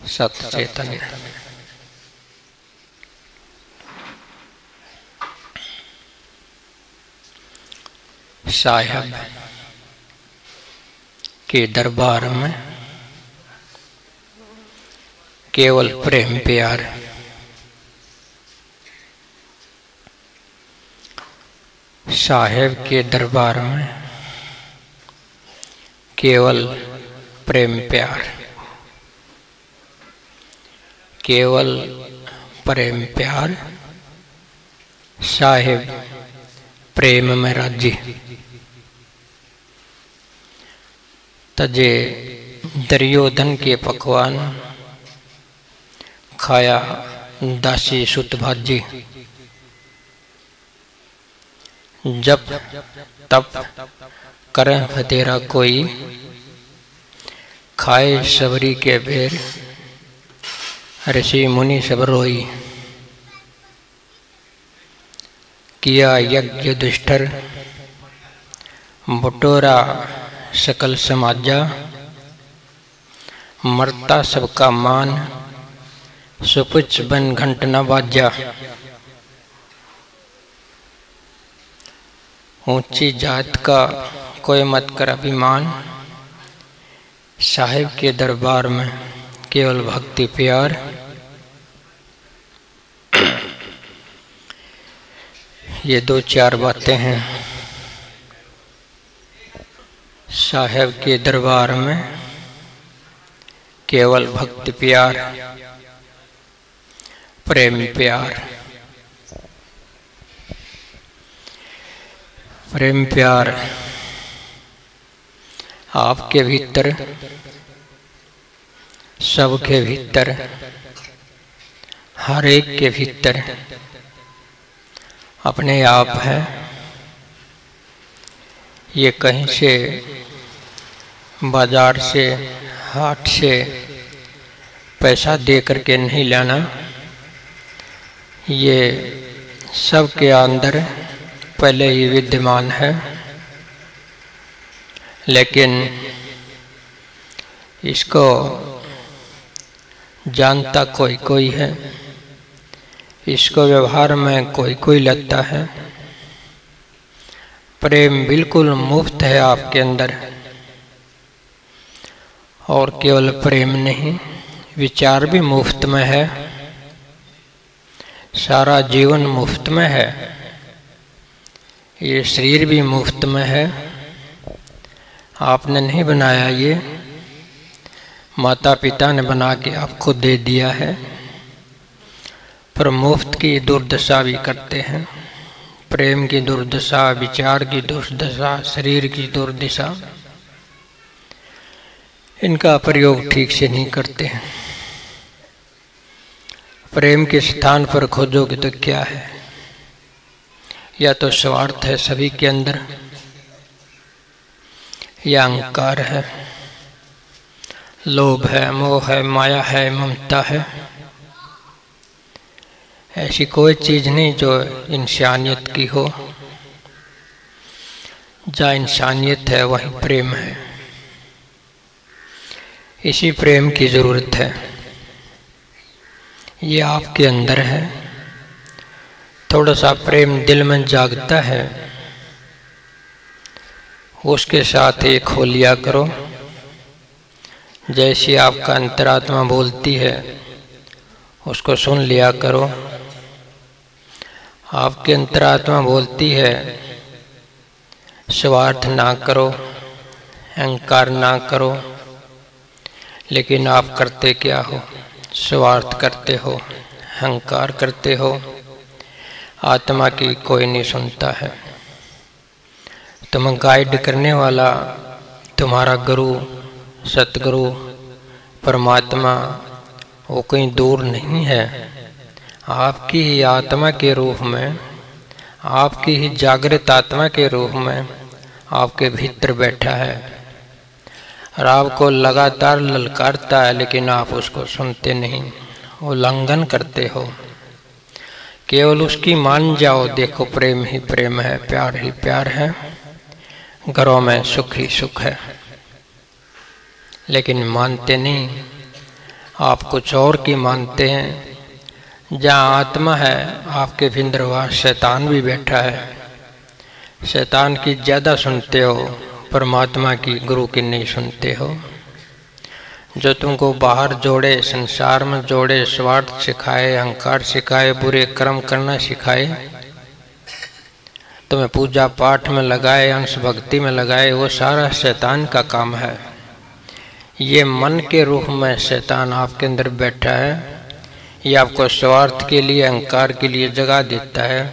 सत चैतन्य। साहेब के दरबार में केवल प्रेम प्यार। साहेब के दरबार में केवल प्रेम प्यार, केवल प्रेम प्यार। साहेब प्रेम में राजी। तजे दुर्योधन के पकवान खाया दासी सुत भाजी। जब तब करें फतेरा कोई, खाए सबरी के बेर। ऋषि मुनि सब रोई, किया यज्ञ दुष्टर। बटोरा सकल समाजा, मरता सबका मान। सुपुच बन घंट न बाजा। ऊंची जात का कोई मत कर अभिमान। साहिब के दरबार में केवल भक्ति प्यार। ये दो चार बातें हैं। साहिब के दरबार में केवल भक्ति प्यार, प्रेम प्यार। प्रेम प्यार आपके भीतर, सबके भीतर, हर एक के भीतर अपने आप है। ये कहीं से, बाजार से, हाट से पैसा दे करके नहीं लाना। ये सबके अंदर पहले ही विद्यमान है, लेकिन इसको जानता कोई कोई है, इसको व्यवहार में कोई कोई लगता है। प्रेम बिल्कुल मुफ्त है आपके अंदर, और केवल प्रेम नहीं, विचार भी मुफ्त में है, सारा जीवन मुफ्त में है, ये शरीर भी मुफ्त में है। आपने नहीं बनाया, ये माता पिता ने बना के आपको दे दिया है, पर मुफ्त की दुर्दशा भी करते हैं। प्रेम की दुर्दशा, विचार की दुर्दशा, शरीर की दुर्दशा, इनका प्रयोग ठीक से नहीं करते हैं। प्रेम के स्थान पर खोजोगे तो क्या है? या तो स्वार्थ है सभी के अंदर, या अहंकार है, लोभ है, मोह है, माया है, ममता है। ऐसी कोई चीज नहीं जो इंसानियत की हो। जहाँ इंसानियत है वहीं प्रेम है। इसी प्रेम की जरूरत है, ये आपके अंदर है। थोड़ा सा प्रेम दिल में जागता है, उसके साथ एक हो लिया करो। जैसी आपका अंतरात्मा बोलती है उसको सुन लिया करो। आपकी अंतरात्मा बोलती है स्वार्थ ना करो, अहंकार ना करो, लेकिन आप करते क्या हो? स्वार्थ करते हो, अहंकार करते हो। आत्मा की कोई नहीं सुनता है। तुम्हें गाइड करने वाला तुम्हारा गुरु, सतगुरु, परमात्मा, वो कहीं दूर नहीं है। आपकी ही आत्मा के रूप में, आपकी ही जागृत आत्मा के रूप में आपके भीतर बैठा है, और आपको लगातार ललकारता है, लेकिन आप उसको सुनते नहीं, उल्लंघन करते हो। केवल उसकी मान जाओ। देखो प्रेम ही प्रेम है, प्यार ही प्यार है, घरों में सुख ही सुख है, लेकिन मानते नहीं। आप कुछ और की मानते हैं। जहाँ आत्मा है आपके भीतर वहाँ शैतान भी बैठा है। शैतान की ज़्यादा सुनते हो, परमात्मा की, गुरु की नहीं सुनते हो। जो तुमको बाहर जोड़े, संसार में जोड़े, स्वार्थ सिखाए, अहंकार सिखाए, बुरे कर्म करना सिखाए, तुम्हें पूजा पाठ में लगाए, अंश भक्ति में लगाए, वो सारा शैतान का काम है। ये मन के रूप में शैतान आपके अंदर बैठा है। ये आपको स्वार्थ के लिए, अहंकार के लिए जगा देता है।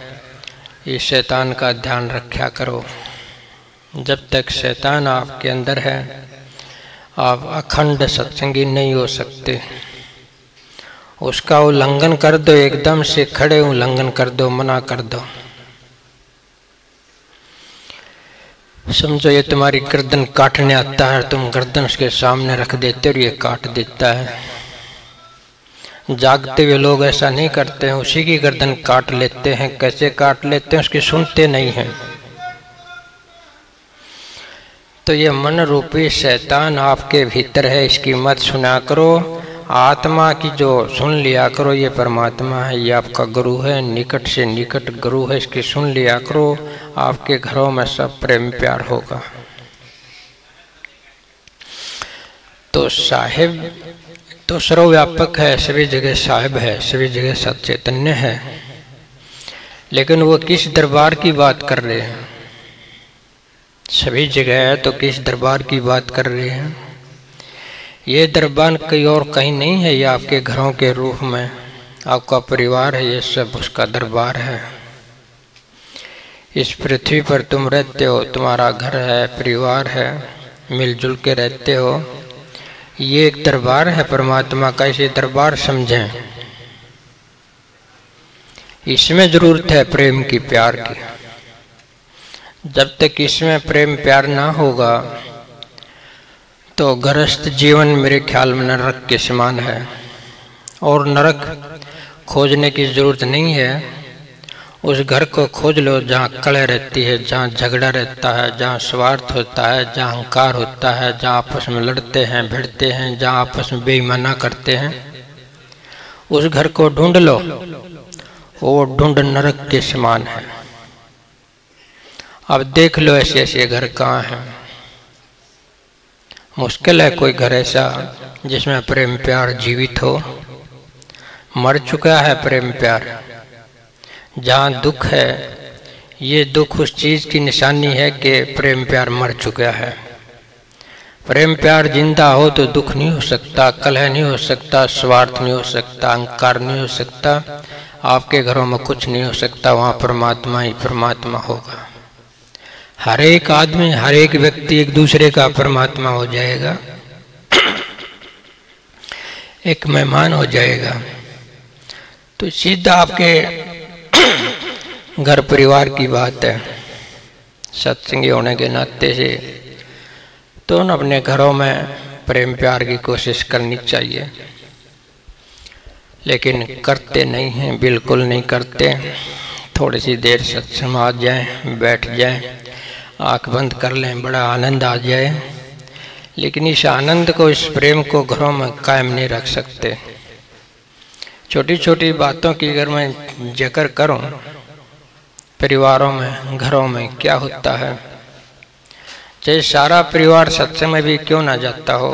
ये शैतान का ध्यान रखा करो। जब तक शैतान आपके अंदर है आप अखंड सत्संगी नहीं हो सकते। उसका उल्लंघन कर दो, एकदम से खड़े उल्लंघन कर दो, मना कर दो। समझो ये तुम्हारी गर्दन काटने आता है, तुम गर्दन उसके सामने रख देते और ये काट देता है। जागते हुए लोग ऐसा नहीं करते हैं, उसी की गर्दन काट लेते हैं। कैसे काट लेते हैं उसकी सुनते नहीं हैं। तो ये मन रूपी शैतान आपके भीतर है, इसकी मत सुना करो। आत्मा की जो सुन लिया करो, ये परमात्मा है, ये आपका गुरु है, निकट से निकट गुरु है, इसकी सुन लिया करो। आपके घरों में सब प्रेम प्यार होगा। तो साहिब तो सर्वव्यापक है, सभी जगह साहिब है, सभी जगह सचैतन्य है। लेकिन वो किस दरबार की बात कर रहे हैं? सभी जगह है तो किस दरबार की बात कर रहे हैं? ये दरबार कहीं और कहीं नहीं है, ये आपके घरों के रूप में आपका परिवार है, ये सब उसका दरबार है। इस पृथ्वी पर तुम रहते हो, तुम्हारा घर है, परिवार है, मिलजुल के रहते हो। ये एक दरबार है परमात्मा का, इसे दरबार समझें। इसमें जरूरत है प्रेम की, प्यार की। जब तक इसमें प्रेम प्यार ना होगा तो गृहस्थ जीवन मेरे ख्याल में नरक के समान है। और नरक खोजने की जरूरत नहीं है। उस घर को खोज लो जहाँ कलह रहती है, जहाँ झगड़ा रहता है, जहाँ स्वार्थ होता है, जहाँ अहंकार होता है, जहाँ आपस में लड़ते हैं, भिड़ते हैं, जहाँ आपस में बेईमाना करते हैं। उस घर को ढूंढ लो, वो ढूंढ नरक के समान है। अब देख लो ऐसे ऐसे घर कहाँ हैं। मुश्किल है कोई घर ऐसा जिसमें प्रेम प्यार जीवित हो। मर चुका है प्रेम प्यार। जहाँ दुख है, ये दुख उस चीज की निशानी है कि प्रेम प्यार मर चुका है। प्रेम प्यार जिंदा हो तो दुख नहीं हो सकता, कलह नहीं हो सकता, स्वार्थ नहीं हो सकता, अहंकार नहीं हो सकता, आपके घरों में कुछ नहीं हो सकता। वहाँ परमात्मा ही परमात्मा होगा। हर एक आदमी, हर एक व्यक्ति एक दूसरे का परमात्मा हो जाएगा, एक मेहमान हो जाएगा। तो सीधा आपके घर परिवार की बात है। सत्संगी होने के नाते से तो अपने घरों में प्रेम प्यार की कोशिश करनी चाहिए, लेकिन करते नहीं हैं, बिल्कुल नहीं करते। थोड़ी सी देर सत्संग आ जाए, बैठ जाए, आँख बंद कर लें, बड़ा आनंद आ जाए, लेकिन इस आनंद को, इस प्रेम को घरों में कायम नहीं रख सकते। छोटी छोटी बातों की अगर मैं जिक्र करूं, परिवारों में, घरों में क्या होता है। चाहे सारा परिवार सत्संग में भी क्यों ना जाता हो,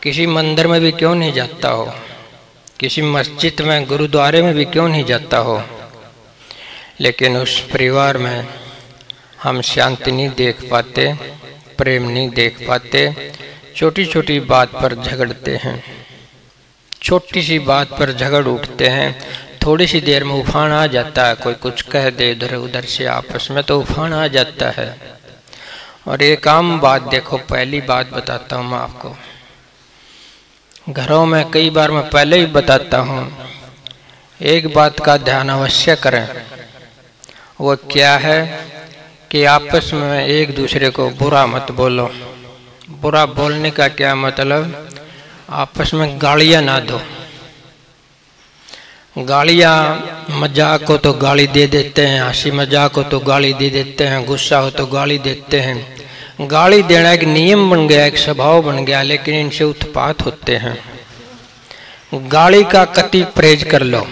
किसी मंदिर में भी क्यों नहीं जाता हो, किसी मस्जिद में, गुरुद्वारे में भी क्यों नहीं जाता हो, लेकिन उस परिवार में हम शांति नहीं देख पाते, प्रेम नहीं देख पाते। छोटी छोटी बात पर झगड़ते हैं, छोटी सी बात पर झगड़ उठते हैं। थोड़ी सी देर में उफान आ जाता है, कोई कुछ कह दे इधर उधर से आपस में, तो उफान आ जाता है। और एक आम बात देखो, पहली बात बताता हूँ मैं आपको। घरों में कई बार मैं पहले ही बताता हूँ, एक बात का ध्यान अवश्य करें। वो क्या है कि आपस में एक दूसरे को बुरा मत बोलो। बुरा बोलने का क्या मतलब? आपस में गालियां ना दो। गालियां, मजाक हो तो गाली दे देते हैं, हंसी मजाक हो तो गाली दे देते हैं, गुस्सा हो तो गाली देते हैं। गाली देना एक नियम बन गया, एक स्वभाव बन गया, लेकिन इनसे उत्पात होते हैं। गाली का कति परहेज कर लो,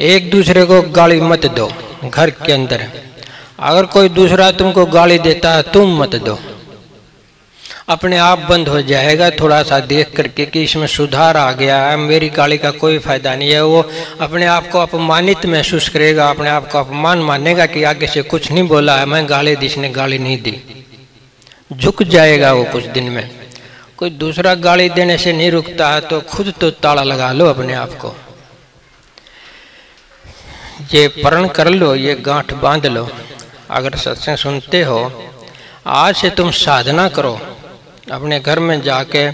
एक दूसरे को गाली मत दो। घर के अंदर अगर कोई दूसरा तुमको गाली देता है तुम मत दो, अपने आप बंद हो जाएगा। थोड़ा सा देख करके कि इसमें सुधार आ गया है, मेरी गाली का कोई फायदा नहीं है, वो अपने आप को अपमानित महसूस करेगा, अपने आप को अपमान मानेगा कि आगे से कुछ नहीं बोला है, मैं गाली दी, इसने गाली नहीं दी, झुक जाएगा वो कुछ दिन में। कोई दूसरा गाली देने से नहीं रुकता है तो खुद तो ताला लगा लो अपने आप को। ये प्रण कर लो, ये गांठ बांध लो। अगर सत्संग सुनते हो, आज से तुम साधना करो। अपने घर में जाके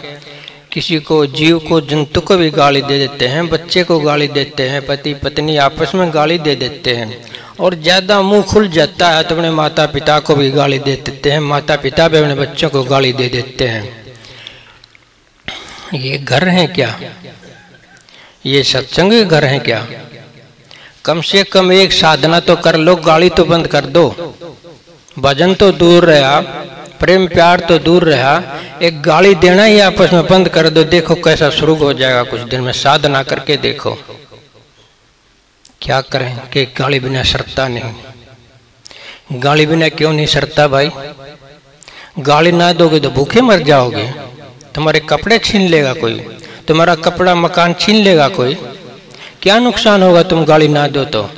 किसी को, जीव को, जंतु को भी गाली दे देते हैं, बच्चे को गाली देते हैं, पति पत्नी आपस में गाली दे देते हैं, और ज्यादा मुंह खुल जाता है तो अपने माता पिता को भी गाली दे देते हैं, माता पिता भी अपने बच्चों को गाली दे देते हैं। ये घर है क्या? ये सत्संग के घर है क्या? कम से कम एक साधना तो कर लो, गाली तो बंद कर दो, भजन तो दूर रहा, प्रेम प्यार तो दूर रहा, एक गाली देना ही आपस में बंद कर दो। देखो कैसा शुरू हो जाएगा कुछ दिन में। साधना करके देखो। क्या करें कि गाली बिना सरता नहीं। गाली बिना क्यों नहीं सरता भाई? गाली ना दोगे तो भूखे मर जाओगे, तुम्हारे कपड़े छीन लेगा कोई, तुम्हारा कपड़ा मकान छीन लेगा कोई, क्या नुकसान होगा तुम गाली ना दो तो?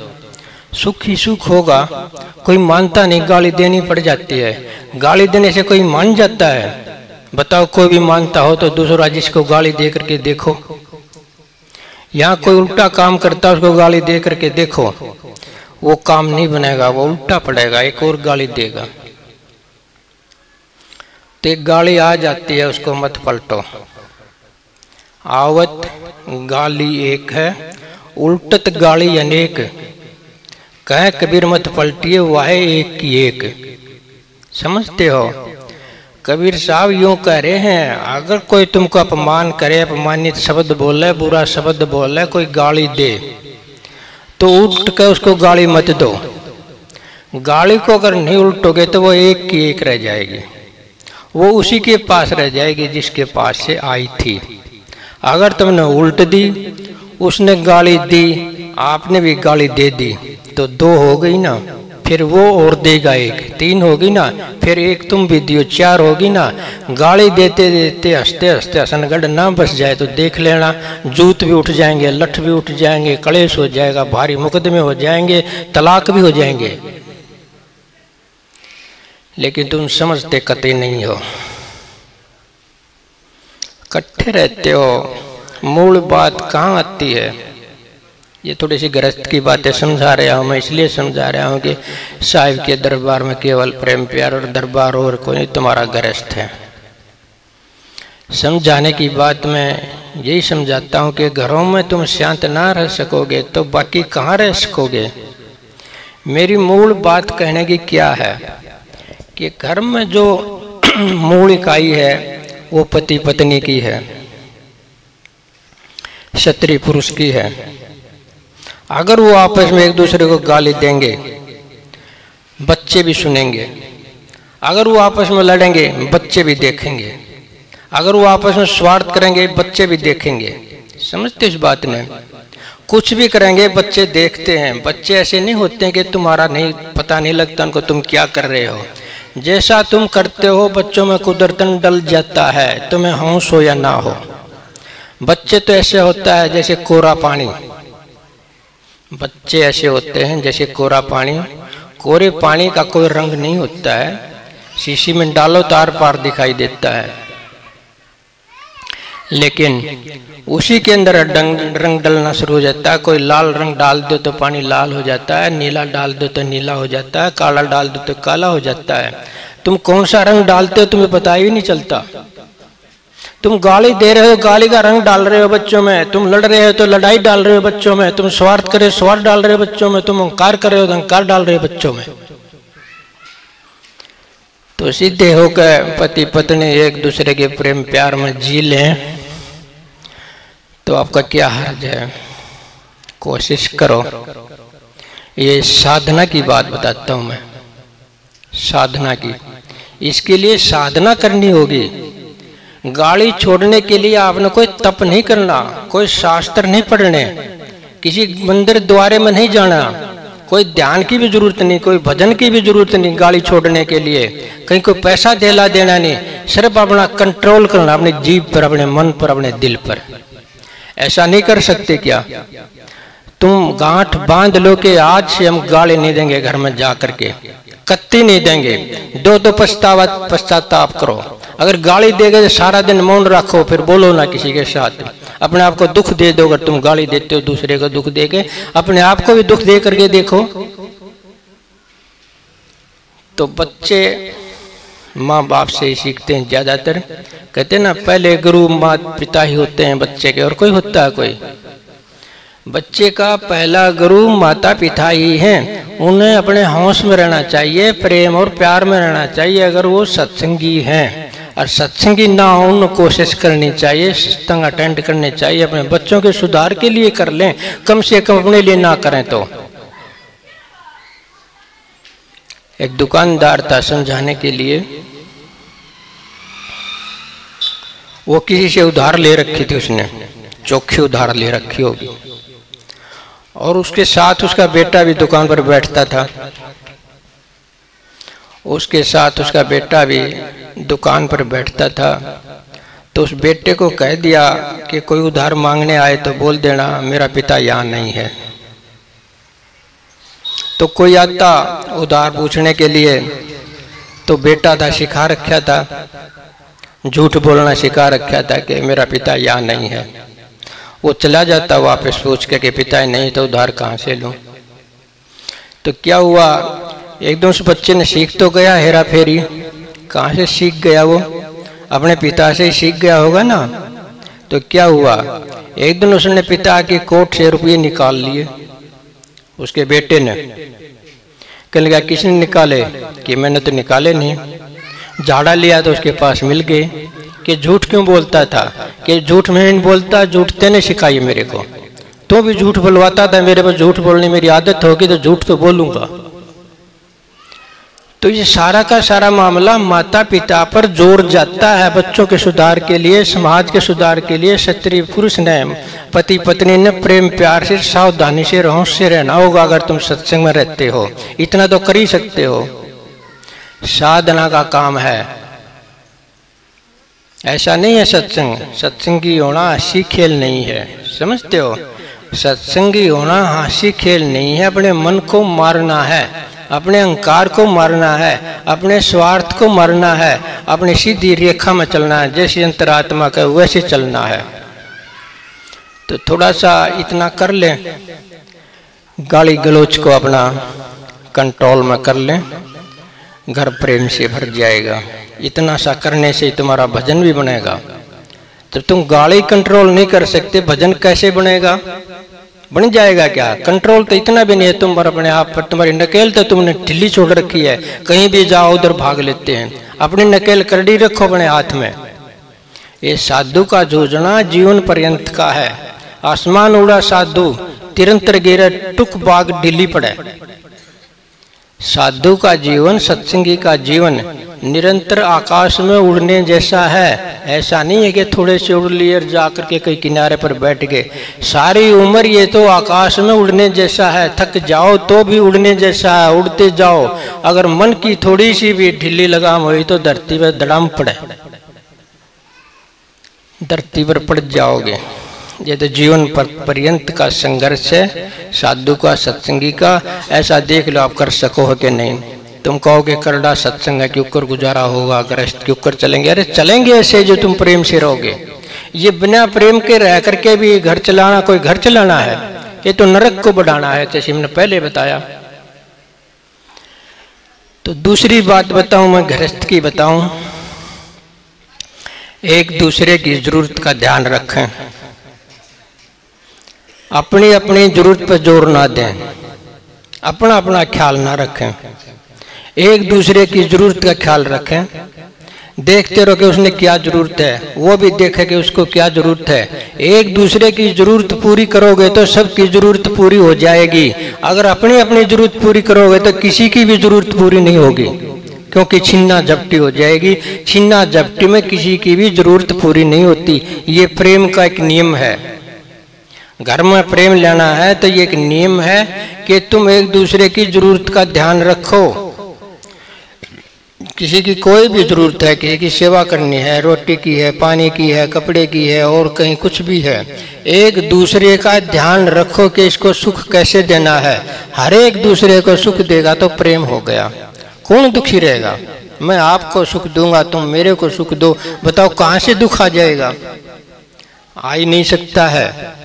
सुख ही सुख होगा। कोई मानता नहीं, गाली देनी पड़ जाती है। गाली देने से कोई मान जाता है? बताओ, कोई भी मानता हो तो दूसरा जिसको गाली दे करके देखो। यहाँ कोई उल्टा काम करता उसको गाली दे करके देखो, वो काम नहीं बनेगा, वो उल्टा पड़ेगा, एक और गाली देगा। तो एक गाली आ जाती है, उसको मत पलटो। आवत गाली एक है, उल्टत गाली अनेक। कहे कबीर मत पलटिए, वाहे एक की एक। समझते हो? कबीर साहब यूं कह रहे हैं, अगर कोई तुमको अपमान करे, अपमानित शब्द बोले, बुरा शब्द बोले, कोई गाली दे, तो उल्ट कर उसको गाली मत दो। गाली को अगर नहीं उल्टोगे तो वो एक की एक रह जाएगी, वो उसी के पास रह जाएगी जिसके पास से आई थी। अगर तुमने उल्ट दी, उसने गाली दी, आपने भी गाली दे दी, तो दो हो गई ना, फिर वो और देगा एक, तीन होगी ना, फिर एक तुम भी दियो, चार होगी ना। गाली देते देते हंसते हंसते हसनगढ़ ना बस जाए तो देख लेना, जूत भी उठ जाएंगे, लठ भी उठ जाएंगे, कलेश हो जाएगा, भारी मुकदमे हो जाएंगे, तलाक भी हो जाएंगे। लेकिन तुम समझते कतई नहीं हो, इकट्ठे रहते हो, मूल बात कहाँ आती है? ये थोड़ी सी गृहस्थ की बातें समझा रहा हूँ मैं, इसलिए समझा रहा हूँ कि साहिब के दरबार में केवल प्रेम प्यार और दरबार और कोई नहीं, तुम्हारा गृहस्थ है। समझाने की बात मैं यही समझाता हूँ कि घरों में तुम शांत ना रह सकोगे तो बाकी कहाँ रह सकोगे। मेरी मूल बात कहने की क्या है कि घर में जो मूल इकाई है वो पति पत्नी की है, स्त्री पुरुष की है। अगर वो आपस में एक दूसरे को गाली देंगे, बच्चे भी सुनेंगे। अगर वो आपस में लड़ेंगे, बच्चे भी देखेंगे। अगर वो आपस में स्वार्थ करेंगे, बच्चे भी देखेंगे। समझते इस बात ने? कुछ भी करेंगे बच्चे देखते हैं। बच्चे ऐसे नहीं होते हैं कि तुम्हारा नहीं पता नहीं लगता उनको तुम क्या कर रहे हो। जैसा तुम करते हो बच्चों में कुदरतन डल जाता है, तुम्हें होश हो या ना हो। बच्चे तो ऐसे होता है जैसे कोरा पानी। बच्चे ऐसे होते हैं जैसे कोरा पानी। कोरे पानी का कोई रंग नहीं होता है, शीशी में डालो तो आर पार दिखाई देता है। लेकिन उसी के अंदर रंग डलना शुरू हो जाता है। कोई लाल रंग डाल दो तो पानी लाल हो जाता है, नीला डाल दो तो नीला हो जाता है, काला डाल दो तो काला हो जाता है। तुम कौन सा रंग डालते हो तुम्हें पता ही नहीं चलता। तुम गाली दे रहे हो, गाली का रंग डाल रहे हो बच्चों में। तुम लड़ रहे हो तो लड़ाई डाल रहे हो बच्चों में। तुम स्वार्थ कर रहे हो, स्वार्थ डाल रहे हो बच्चों में। तुम अहंकार कर रहे हो तो अहंकार डाल रहे हो बच्चों में। तो सीधे होकर पति पत्नी एक दूसरे के प्रेम प्यार में जी लें तो आपका क्या हर्ज है? कोशिश करो। ये साधना की बात बताता हूं मैं, साधना की। इसके लिए साधना करनी होगी। गाली छोड़ने के लिए आपने कोई तप नहीं करना, कोई शास्त्र नहीं पढ़ने, किसी मंदिर द्वारे में नहीं जाना, कोई ध्यान की भी जरूरत नहीं, कोई भजन की भी जरूरत नहीं गाली छोड़ने के लिए, कहीं कोई पैसा देना देना नहीं, सिर्फ अपना कंट्रोल करना अपनी जीभ पर, अपने मन पर, अपने दिल पर। ऐसा नहीं कर सकते क्या? तुम गांठ बांध लो कि आज से हम गाली नहीं देंगे, घर में जा करके कत्ती नहीं देंगे, दो पश्चाताप करो। अगर गाली देगे तो सारा दिन मौन रखो, फिर बोलो ना किसी के साथ, अपने आप को दुख दे दो। अगर तुम गाली देते हो दूसरे को दुख देके अपने आप को भी दुख दे करके देखो। तो बच्चे माँ बाप से ही सीखते हैं ज्यादातर। कहते हैं ना पहले गुरु माता पिता ही होते हैं बच्चे के, और कोई होता है कोई? बच्चे का पहला गुरु माता पिता ही हैं। उन्हें अपने होश में रहना चाहिए, प्रेम और प्यार में रहना चाहिए। अगर वो सत्संगी हैं और सत्संगी ना हो, उन्हें कोशिश करनी चाहिए, सत्संग अटेंड करने चाहिए, अपने बच्चों के सुधार के लिए कर लें, कम से कम अपने लिए ना करें तो। एक दुकानदार था समझाने के लिए, वो किसी से उधार ले रखी थी, उसने चोखी उधार ले रखी होगी, और उसके साथ उसका बेटा भी दुकान पर बैठता था। उसके साथ उसका बेटा भी दुकान पर बैठता था। तो उस बेटे को कह दिया कि कोई उधार मांगने आए तो बोल देना मेरा पिता यहाँ नहीं है। तो कोई आता उधार पूछने के लिए, तो बेटा था सिखा रखा था, झूठ बोलना सिखा रखा था कि मेरा पिता यहाँ नहीं है। वो चला जाता वापस पूछ के कि पिता नहीं तो उधार कहाँ से लूं। तो क्या हुआ, एक दिन उस बच्चे ने सीख तो गया हेरा फेरी। कहाँ से सीख गया? वो अपने पिता से ही सीख गया होगा ना। तो क्या हुआ, एक दिन उसने पिता के कोट से रुपये निकाल लिए, उसके बेटे ने। कहने लगा किसने निकाले? कि मैंने तो निकाले नहीं। झाड़ा लिया तो उसके पास मिल गए। कि झूठ क्यों बोलता था? कि झूठ मैं नहीं बोलता, झूठ तेने सिखाई मेरे को, तो भी झूठ बोलवाता था। मेरे पर झूठ बोलने मेरी आदत होगी तो झूठ तो बोलूंगा। तो ये सारा का सारा मामला माता पिता पर जोर जाता है बच्चों के सुधार के लिए, समाज के सुधार के लिए। क्षत्रिय पुरुष ने, पति पत्नी ने प्रेम प्यार से, सावधानी से, होश से रहना होगा। अगर तुम सत्संग में रहते हो इतना तो कर ही सकते हो। साधना का काम है, ऐसा नहीं है सत्संग। सत्संगी होना हंसी खेल नहीं है, समझते हो? सत्संगी होना हंसी खेल नहीं है। अपने मन को मारना है, अपने अहंकार को मारना है, अपने स्वार्थ को मारना है, अपनी सीधी रेखा में चलना है, जैसे अंतरात्मा का वैसे चलना है। तो थोड़ा सा इतना कर लें, गाली गलोच को अपना कंट्रोल में कर लें, घर प्रेम से भर जाएगा। इतना सा करने से तुम्हारा भजन भी बनेगा। जब तुम गाली कंट्रोल नहीं कर सकते, भजन कैसे बनेगा? बन जाएगा क्या? कंट्रोल तो इतना भी नहीं है तुम पर अपने आप पर। तुम्हारी नकेल तो तुमने ढीली छोड़ रखी है, कहीं भी जाओ उधर भाग लेते हैं। अपनी नकेल करड़ी रखो अपने हाथ में। ये साधु का जूझना जीवन पर्यंत का है। आसमान उड़ा साधु, तिरंतर गिरे टुक बाग ढीली पड़े। साधु का जीवन, सत्संगी का जीवन निरंतर आकाश में उड़ने जैसा है। ऐसा नहीं है कि थोड़े से उड़ लिए जाकर के कहीं किनारे पर बैठ गए। सारी उम्र ये तो आकाश में उड़ने जैसा है। थक जाओ तो भी उड़ने जैसा है, उड़ते जाओ। अगर मन की थोड़ी सी भी ढीली लगाम हुई तो धरती पर धड़ाम पड़े, धरती पर पड़ जाओगे। ये तो जीवन पर्यंत का संघर्ष है साधु का, सत्संगी का। ऐसा देख लो आप कर सको हो कि नहीं। तुम कहोगे करड़ा सत्संग है, क्यों कर गुजारा होगा, ग्रस्त क्यों कर चलेंगे? अरे चलेंगे ऐसे जो तुम प्रेम से रहोगे। ये बिना प्रेम के रह करके भी घर चलाना, कोई घर चलाना है? ये तो नरक को बढ़ाना है, जैसे हमने पहले बताया। तो दूसरी बात बताऊं, मैं गृहस्थ की बताऊं। एक दूसरे की जरूरत का ध्यान रखें, अपनी अपनी जरूरत पर जोर ना दें, अपना अपना ख्याल ना रखें। एक दूसरे की जरूरत का ख्याल रखें। देखते रहो कि उसने क्या जरूरत है, वो भी देखे कि उसको क्या जरूरत है। एक दूसरे की जरूरत पूरी करोगे तो सबकी जरूरत पूरी हो जाएगी। अगर अपनी अपनी जरूरत पूरी करोगे तो किसी की भी जरूरत पूरी नहीं होगी। क्योंकि छीना झपटी हो जाएगी। छीना झपटी में किसी की भी जरूरत पूरी नहीं होती। ये प्रेम का एक नियम है। घर में प्रेम लेना है तो ये एक नियम है कि तुम एक दूसरे की जरूरत का ध्यान रखो। किसी की कोई भी जरूरत है, किसी की सेवा करनी है, रोटी की है, पानी की है, कपड़े की है, और कहीं कुछ भी है, एक दूसरे का ध्यान रखो कि इसको सुख कैसे देना है। हर एक दूसरे को सुख देगा तो प्रेम हो गया। कौन दुखी रहेगा? मैं आपको सुख दूंगा, तुम मेरे को सुख दो, बताओ कहाँ से दुख आ जाएगा? आ ही नहीं सकता है।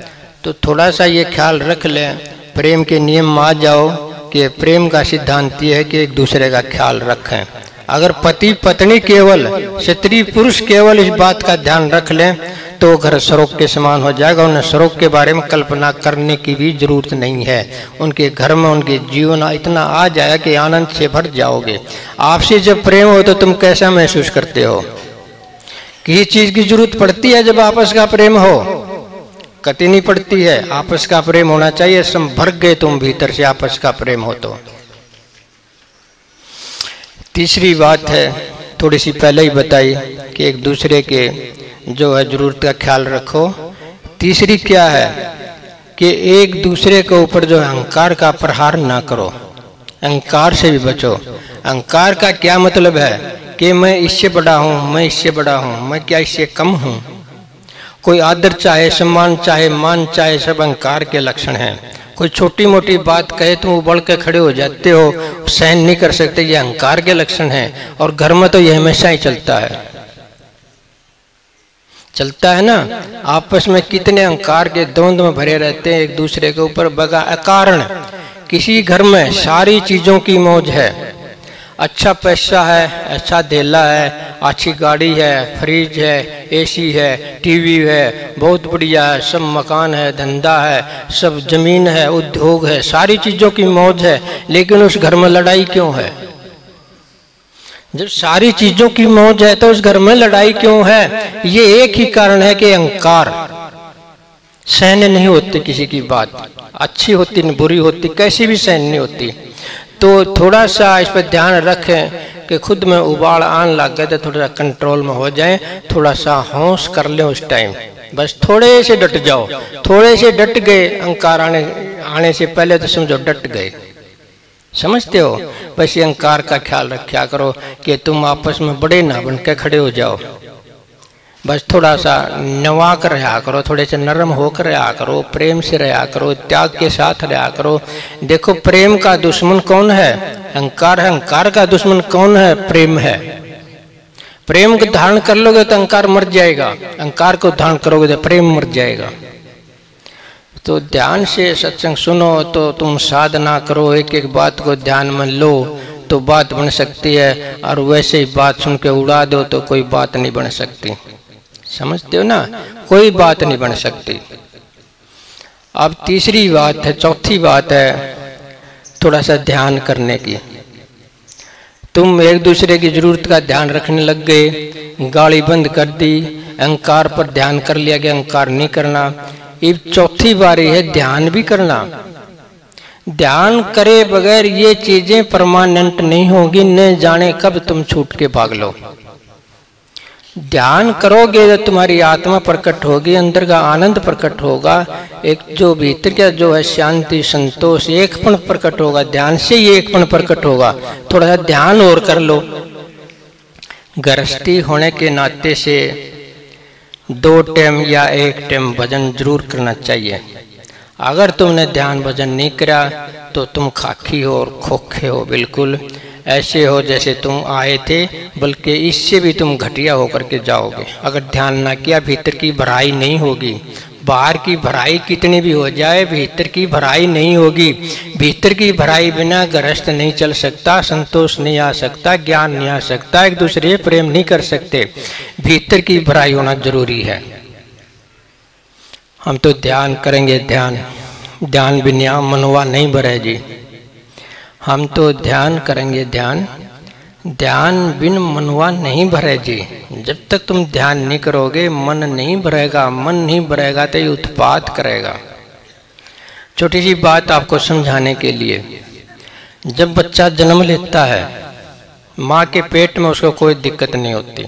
तो थोड़ा सा ये ख्याल रख लें, प्रेम के नियम में आ जाओ कि प्रेम का सिद्धांत ये है कि एक दूसरे का ख्याल रखें। अगर पति पत्नी केवल, स्त्री पुरुष केवल इस बात का ध्यान रख लें तो घर स्वर्ग के समान हो जाएगा। उन्हें स्वर्ग के बारे में कल्पना करने की भी जरूरत नहीं है। उनके घर में उनके जीवन इतना आ जाएगा कि आनंद से भर जाओगे। आपसे जब प्रेम हो तो तुम कैसा महसूस करते हो? किसी चीज की जरूरत पड़ती है जब आपस का प्रेम हो? कतई नहीं पड़ती है। आपस का प्रेम होना चाहिए। सब भर गए तुम भीतर से आपस का प्रेम हो तो। तीसरी बात है, थोड़ी सी पहले ही बताई कि एक दूसरे के जो है जरूरत का ख्याल रखो। तीसरी क्या है कि एक दूसरे के ऊपर जो अहंकार का प्रहार ना करो। अहंकार से भी बचो। अहंकार का क्या मतलब है कि मैं इससे बड़ा हूँ, मैं इससे बड़ा हूँ, मैं क्या इससे कम हूँ? कोई आदर चाहे, सम्मान चाहे, मान चाहे, सब अहंकार के लक्षण हैं। कोई छोटी मोटी बात कहे तो उबल के खड़े हो जाते हो, सहन नहीं कर सकते, ये अहंकार के लक्षण हैं। और घर में तो ये हमेशा ही चलता है ना। आपस में कितने अहंकार के द्वंद्व में भरे रहते हैं एक दूसरे के ऊपर बगा अकारण। किसी घर में सारी चीजों की मौज है, अच्छा पैसा है, अच्छा धेला है, अच्छी गाड़ी है, फ्रिज है, एसी है, टीवी है, बहुत बढ़िया है, सब मकान है, धंधा है, सब जमीन है, उद्योग है, सारी चीजों की मौज है, लेकिन उस घर में लड़ाई क्यों है? जब सारी चीजों की मौज है तो उस घर में लड़ाई क्यों है? ये एक ही कारण है कि अहंकार। सहन नहीं होती किसी की बात, अच्छी होती न बुरी होती, कैसी भी सहन नहीं होती। तो थोड़ा सा इस पर ध्यान रखें कि खुद में उबाल आने लग गए तो थोड़ा सा कंट्रोल में हो जाए। थोड़ा सा होश कर लें उस टाइम, बस थोड़े से डट जाओ। थोड़े से डट गए, अहंकार आने से पहले तो समझो डट गए। समझते हो? बस ये अहंकार का ख्याल रखा करो कि तुम आपस में बड़े ना बन के खड़े हो जाओ। बस थोड़ा सा नवा कर रहा करो, थोड़े से नरम होकर रहा करो, प्रेम से रहा करो, त्याग के साथ रहा करो। देखो प्रेम का दुश्मन कौन है? अहंकार है। अहंकार का दुश्मन कौन है? प्रेम है। प्रेम को धारण कर लोगे तो अहंकार मर जाएगा, अहंकार को धारण करोगे तो प्रेम मर जाएगा। तो ध्यान से सत्संग सुनो तो तुम साधना करो, एक एक बात को ध्यान में लो तो बात बन सकती है, और वैसे ही बात सुन के उड़ा दो तो कोई बात नहीं बन सकती। समझते हो ना? कोई बात नहीं बन सकती। अब तीसरी बात है, चौथी बात है थोड़ा सा ध्यान करने की। तुम एक दूसरे की जरूरत का ध्यान रखने लग गए, गाली बंद कर दी, अहंकार पर ध्यान कर लिया कि अहंकार नहीं करना। अब चौथी बारी है ध्यान भी करना। ध्यान करे बगैर ये चीजें परमानेंट नहीं होगी, न जाने कब तुम छूट के भाग लो। ध्यान करोगे तो तुम्हारी आत्मा प्रकट होगी, अंदर का आनंद प्रकट होगा, एक जो भीतर का जो है शांति, संतोष, एकपन प्रकट होगा। ध्यान से ये एकपन प्रकट होगा। थोड़ा सा ध्यान और कर लो। गृहस्थी होने के नाते से 2 टाइम या 1 टाइम भजन जरूर करना चाहिए। अगर तुमने ध्यान भजन नहीं करा तो तुम खाकी हो और खोखे हो, बिल्कुल ऐसे हो जैसे तुम आए थे, बल्कि इससे भी तुम घटिया होकर के जाओगे। अगर ध्यान ना किया, भीतर की भराई नहीं होगी। बाहर की भराई कितनी भी हो जाए, भीतर की भराई नहीं होगी। भीतर की भराई बिना गृहस्थ नहीं चल सकता, संतोष नहीं आ सकता, ज्ञान नहीं आ सकता, एक दूसरे प्रेम नहीं कर सकते। भीतर की भराई होना जरूरी है। हम तो ध्यान करेंगे, ध्यान बिना मनवा नहीं भरे जी। हम तो ध्यान करेंगे, ध्यान बिन मनवा नहीं भरे जी। जब तक तुम ध्यान नहीं करोगे, मन नहीं भरेगा। मन नहीं भरेगा तो ये उत्पात करेगा। छोटी सी बात आपको समझाने के लिए, जब बच्चा जन्म लेता है, माँ के पेट में उसको कोई दिक्कत नहीं होती,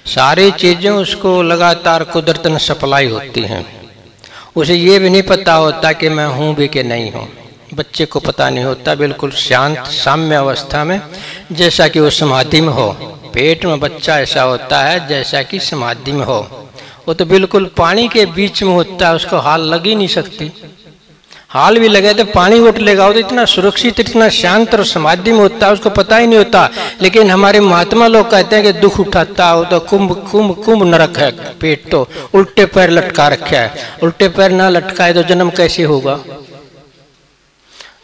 सारी चीज़ें उसको लगातार कुदरतन सप्लाई होती हैं। उसे ये भी नहीं पता होता कि मैं हूँ भी कि नहीं हूँ, बच्चे को पता नहीं होता, बिल्कुल शांत साम्य अवस्था में, जैसा कि वो समाधि में हो। पेट में बच्चा ऐसा होता है जैसा कि समाधि में हो। वो तो बिल्कुल पानी के बीच में होता है, उसको हाल लग ही नहीं सकती। हाल भी लगे तो पानी उठ लेगा। वो तो इतना सुरक्षित, इतना शांत और समाधि में होता है, उसको पता ही नहीं होता। लेकिन हमारे महात्मा लोग कहते हैं कि दुख उठाता हो तो कुंभ कुंभ कुंभ नरक है। पेट तो उल्टे पैर लटका रखा है, उल्टे पैर ना लटकाए तो जन्म कैसे होगा।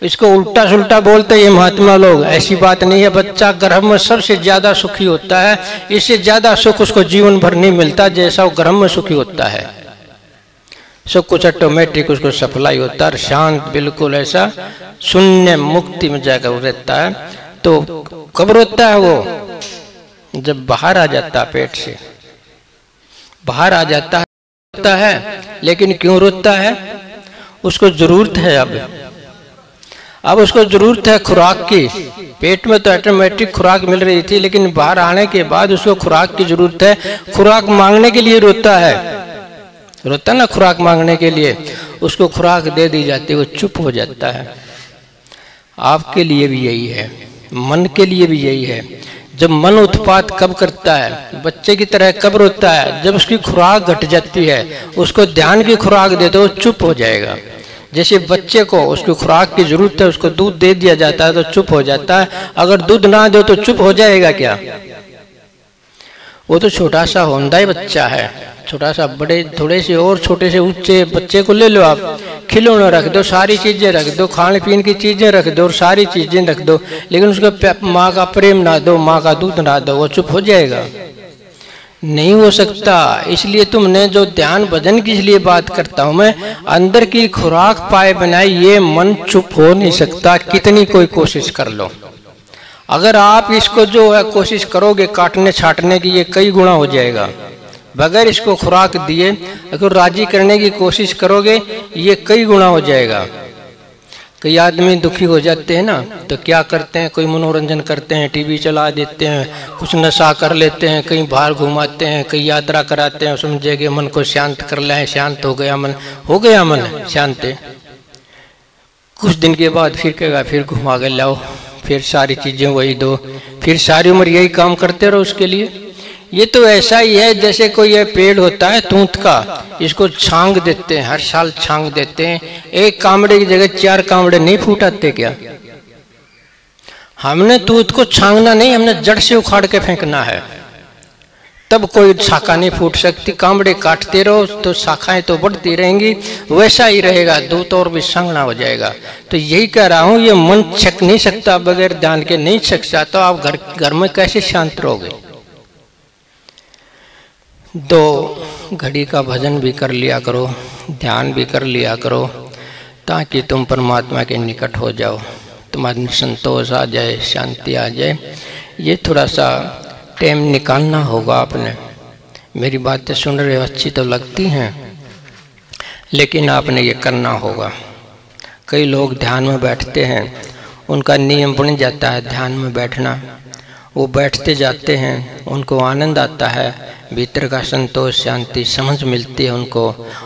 इसको उल्टा सुल्टा बोलते ये महात्मा लोग, ऐसी बात नहीं है। बच्चा गर्भ में सबसे ज्यादा सुखी होता है, इससे ज्यादा सुख उसको जीवन भर नहीं मिलता जैसा वो गर्भ में सुखी होता है। सब कुछ ऑटोमेटिक उसको सप्लाई होता है, शांत बिल्कुल ऐसा शून्य मुक्ति में जाकर रहता है। तो कब रोता है वो? जब बाहर आ जाता है, पेट से बाहर आ जाता है। लेकिन क्यों रोता है? उसको जरूरत है। अब उसको जरूरत है खुराक की। पेट में तो ऑटोमेटिक खुराक मिल रही थी, लेकिन बाहर आने के बाद उसको खुराक की जरूरत है। खुराक मांगने के लिए रोता है, रोता ना खुराक मांगने के लिए। उसको खुराक दे दी जाती है, वो चुप हो जाता है। आपके लिए भी यही है, मन के लिए भी यही है। जब मन उत्पात कब करता है, बच्चे की तरह कब रोता है? जब उसकी खुराक घट जाती है। उसको ध्यान की खुराक दे दो, चुप हो जाएगा। जैसे बच्चे को उसकी खुराक की जरूरत है, उसको दूध दे दिया जाता है तो चुप हो जाता है। अगर दूध ना दो तो चुप हो जाएगा क्या? वो तो छोटा सा होंदा ही बच्चा है, छोटा सा। बड़े थोड़े से और छोटे से ऊंचे बच्चे को ले लो आप, खिलौने रख दो, सारी चीजें रख दो, खाने पीने की चीजें रख दो और सारी चीजें रख दो, लेकिन उसको माँ का प्रेम ना दो, माँ का दूध ना दो, वो चुप हो जाएगा? नहीं हो सकता। इसलिए तुमने जो ध्यान भजन की इसलिए बात करता हूं मैं, अंदर की खुराक पाए बिना ये मन चुप हो नहीं सकता, कितनी कोई कोशिश कर लो। अगर आप इसको जो है कोशिश करोगे काटने छाटने की, ये कई गुना हो जाएगा। बगैर इसको खुराक दिए अगर राजी करने की कोशिश करोगे, ये कई गुना हो जाएगा। कई आदमी दुखी हो जाते हैं ना, तो क्या करते हैं, कोई मनोरंजन करते हैं, टीवी चला देते हैं, कुछ नशा कर लेते हैं, कहीं बाहर घुमाते हैं, कहीं यात्रा कराते हैं, समझे कि मन को शांत कर लें, शांत हो गया मन, हो गया मन शांत। कुछ दिन के बाद फिर कहेगा फिर घुमा के लाओ, फिर सारी चीजें वही दो, फिर सारी उम्र यही काम करते रहो उसके लिए। ये तो ऐसा ही है जैसे कोई ये पेड़ होता है तूत का, इसको छांग देते हैं, हर साल छांग देते हैं। एक कामड़े की जगह 4 कामड़े नहीं फूटाते क्या? हमने तूत को छांगना नहीं, हमने जड़ से उखाड़ के फेंकना है, तब कोई शाखा नहीं फूट सकती। कामड़े काटते रहो तो शाखाएं तो बढ़ती रहेंगी, वैसा ही रहेगा, दूत और भी संगना हो जाएगा। तो यही कह रहा हूं, ये मन छक नहीं सकता, बगैर ध्यान के नहीं छक सकता। तो आप घर में कैसे शांत रहोगे? 2 घड़ी का भजन भी कर लिया करो, ध्यान भी कर लिया करो, ताकि तुम परमात्मा के निकट हो जाओ, तुम्हारे संतोष आ जाए, शांति आ जाए। ये थोड़ा सा टाइम निकालना होगा आपने। मेरी बातें सुन रहे हो, अच्छी तो लगती हैं, लेकिन आपने ये करना होगा। कई लोग ध्यान में बैठते हैं, उनका नियम बन जाता है ध्यान में बैठना, वो बैठते जाते हैं, उनको आनंद आता है, भीतर का संतोष शांति समझ मिलती है उनको।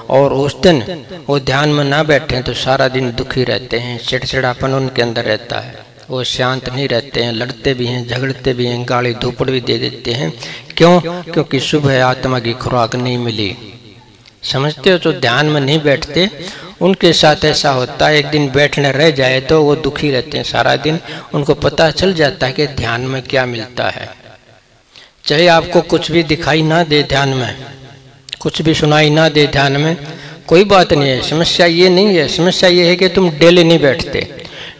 और उस दिन वो ध्यान में ना बैठे तो सारा दिन दुखी रहते हैं, चिड़चिड़ापन उनके अंदर रहता है, वो शांत नहीं रहते हैं, लड़ते भी हैं, झगड़ते भी हैं, गाली धूपड़ भी दे देते हैं। क्यों? क्योंकि सुबह आत्मा की खुराक नहीं मिली। समझते हो? तो ध्यान में नहीं बैठते, उनके साथ ऐसा होता है, एक दिन बैठने रह जाए तो वो दुखी रहते हैं सारा दिन। उनको पता चल जाता है कि ध्यान में क्या मिलता है। चाहे आपको कुछ भी दिखाई ना दे ध्यान में, कुछ भी सुनाई ना दे ध्यान में, कोई बात नहीं है। समस्या ये नहीं है, समस्या ये है कि तुम डेली नहीं बैठते।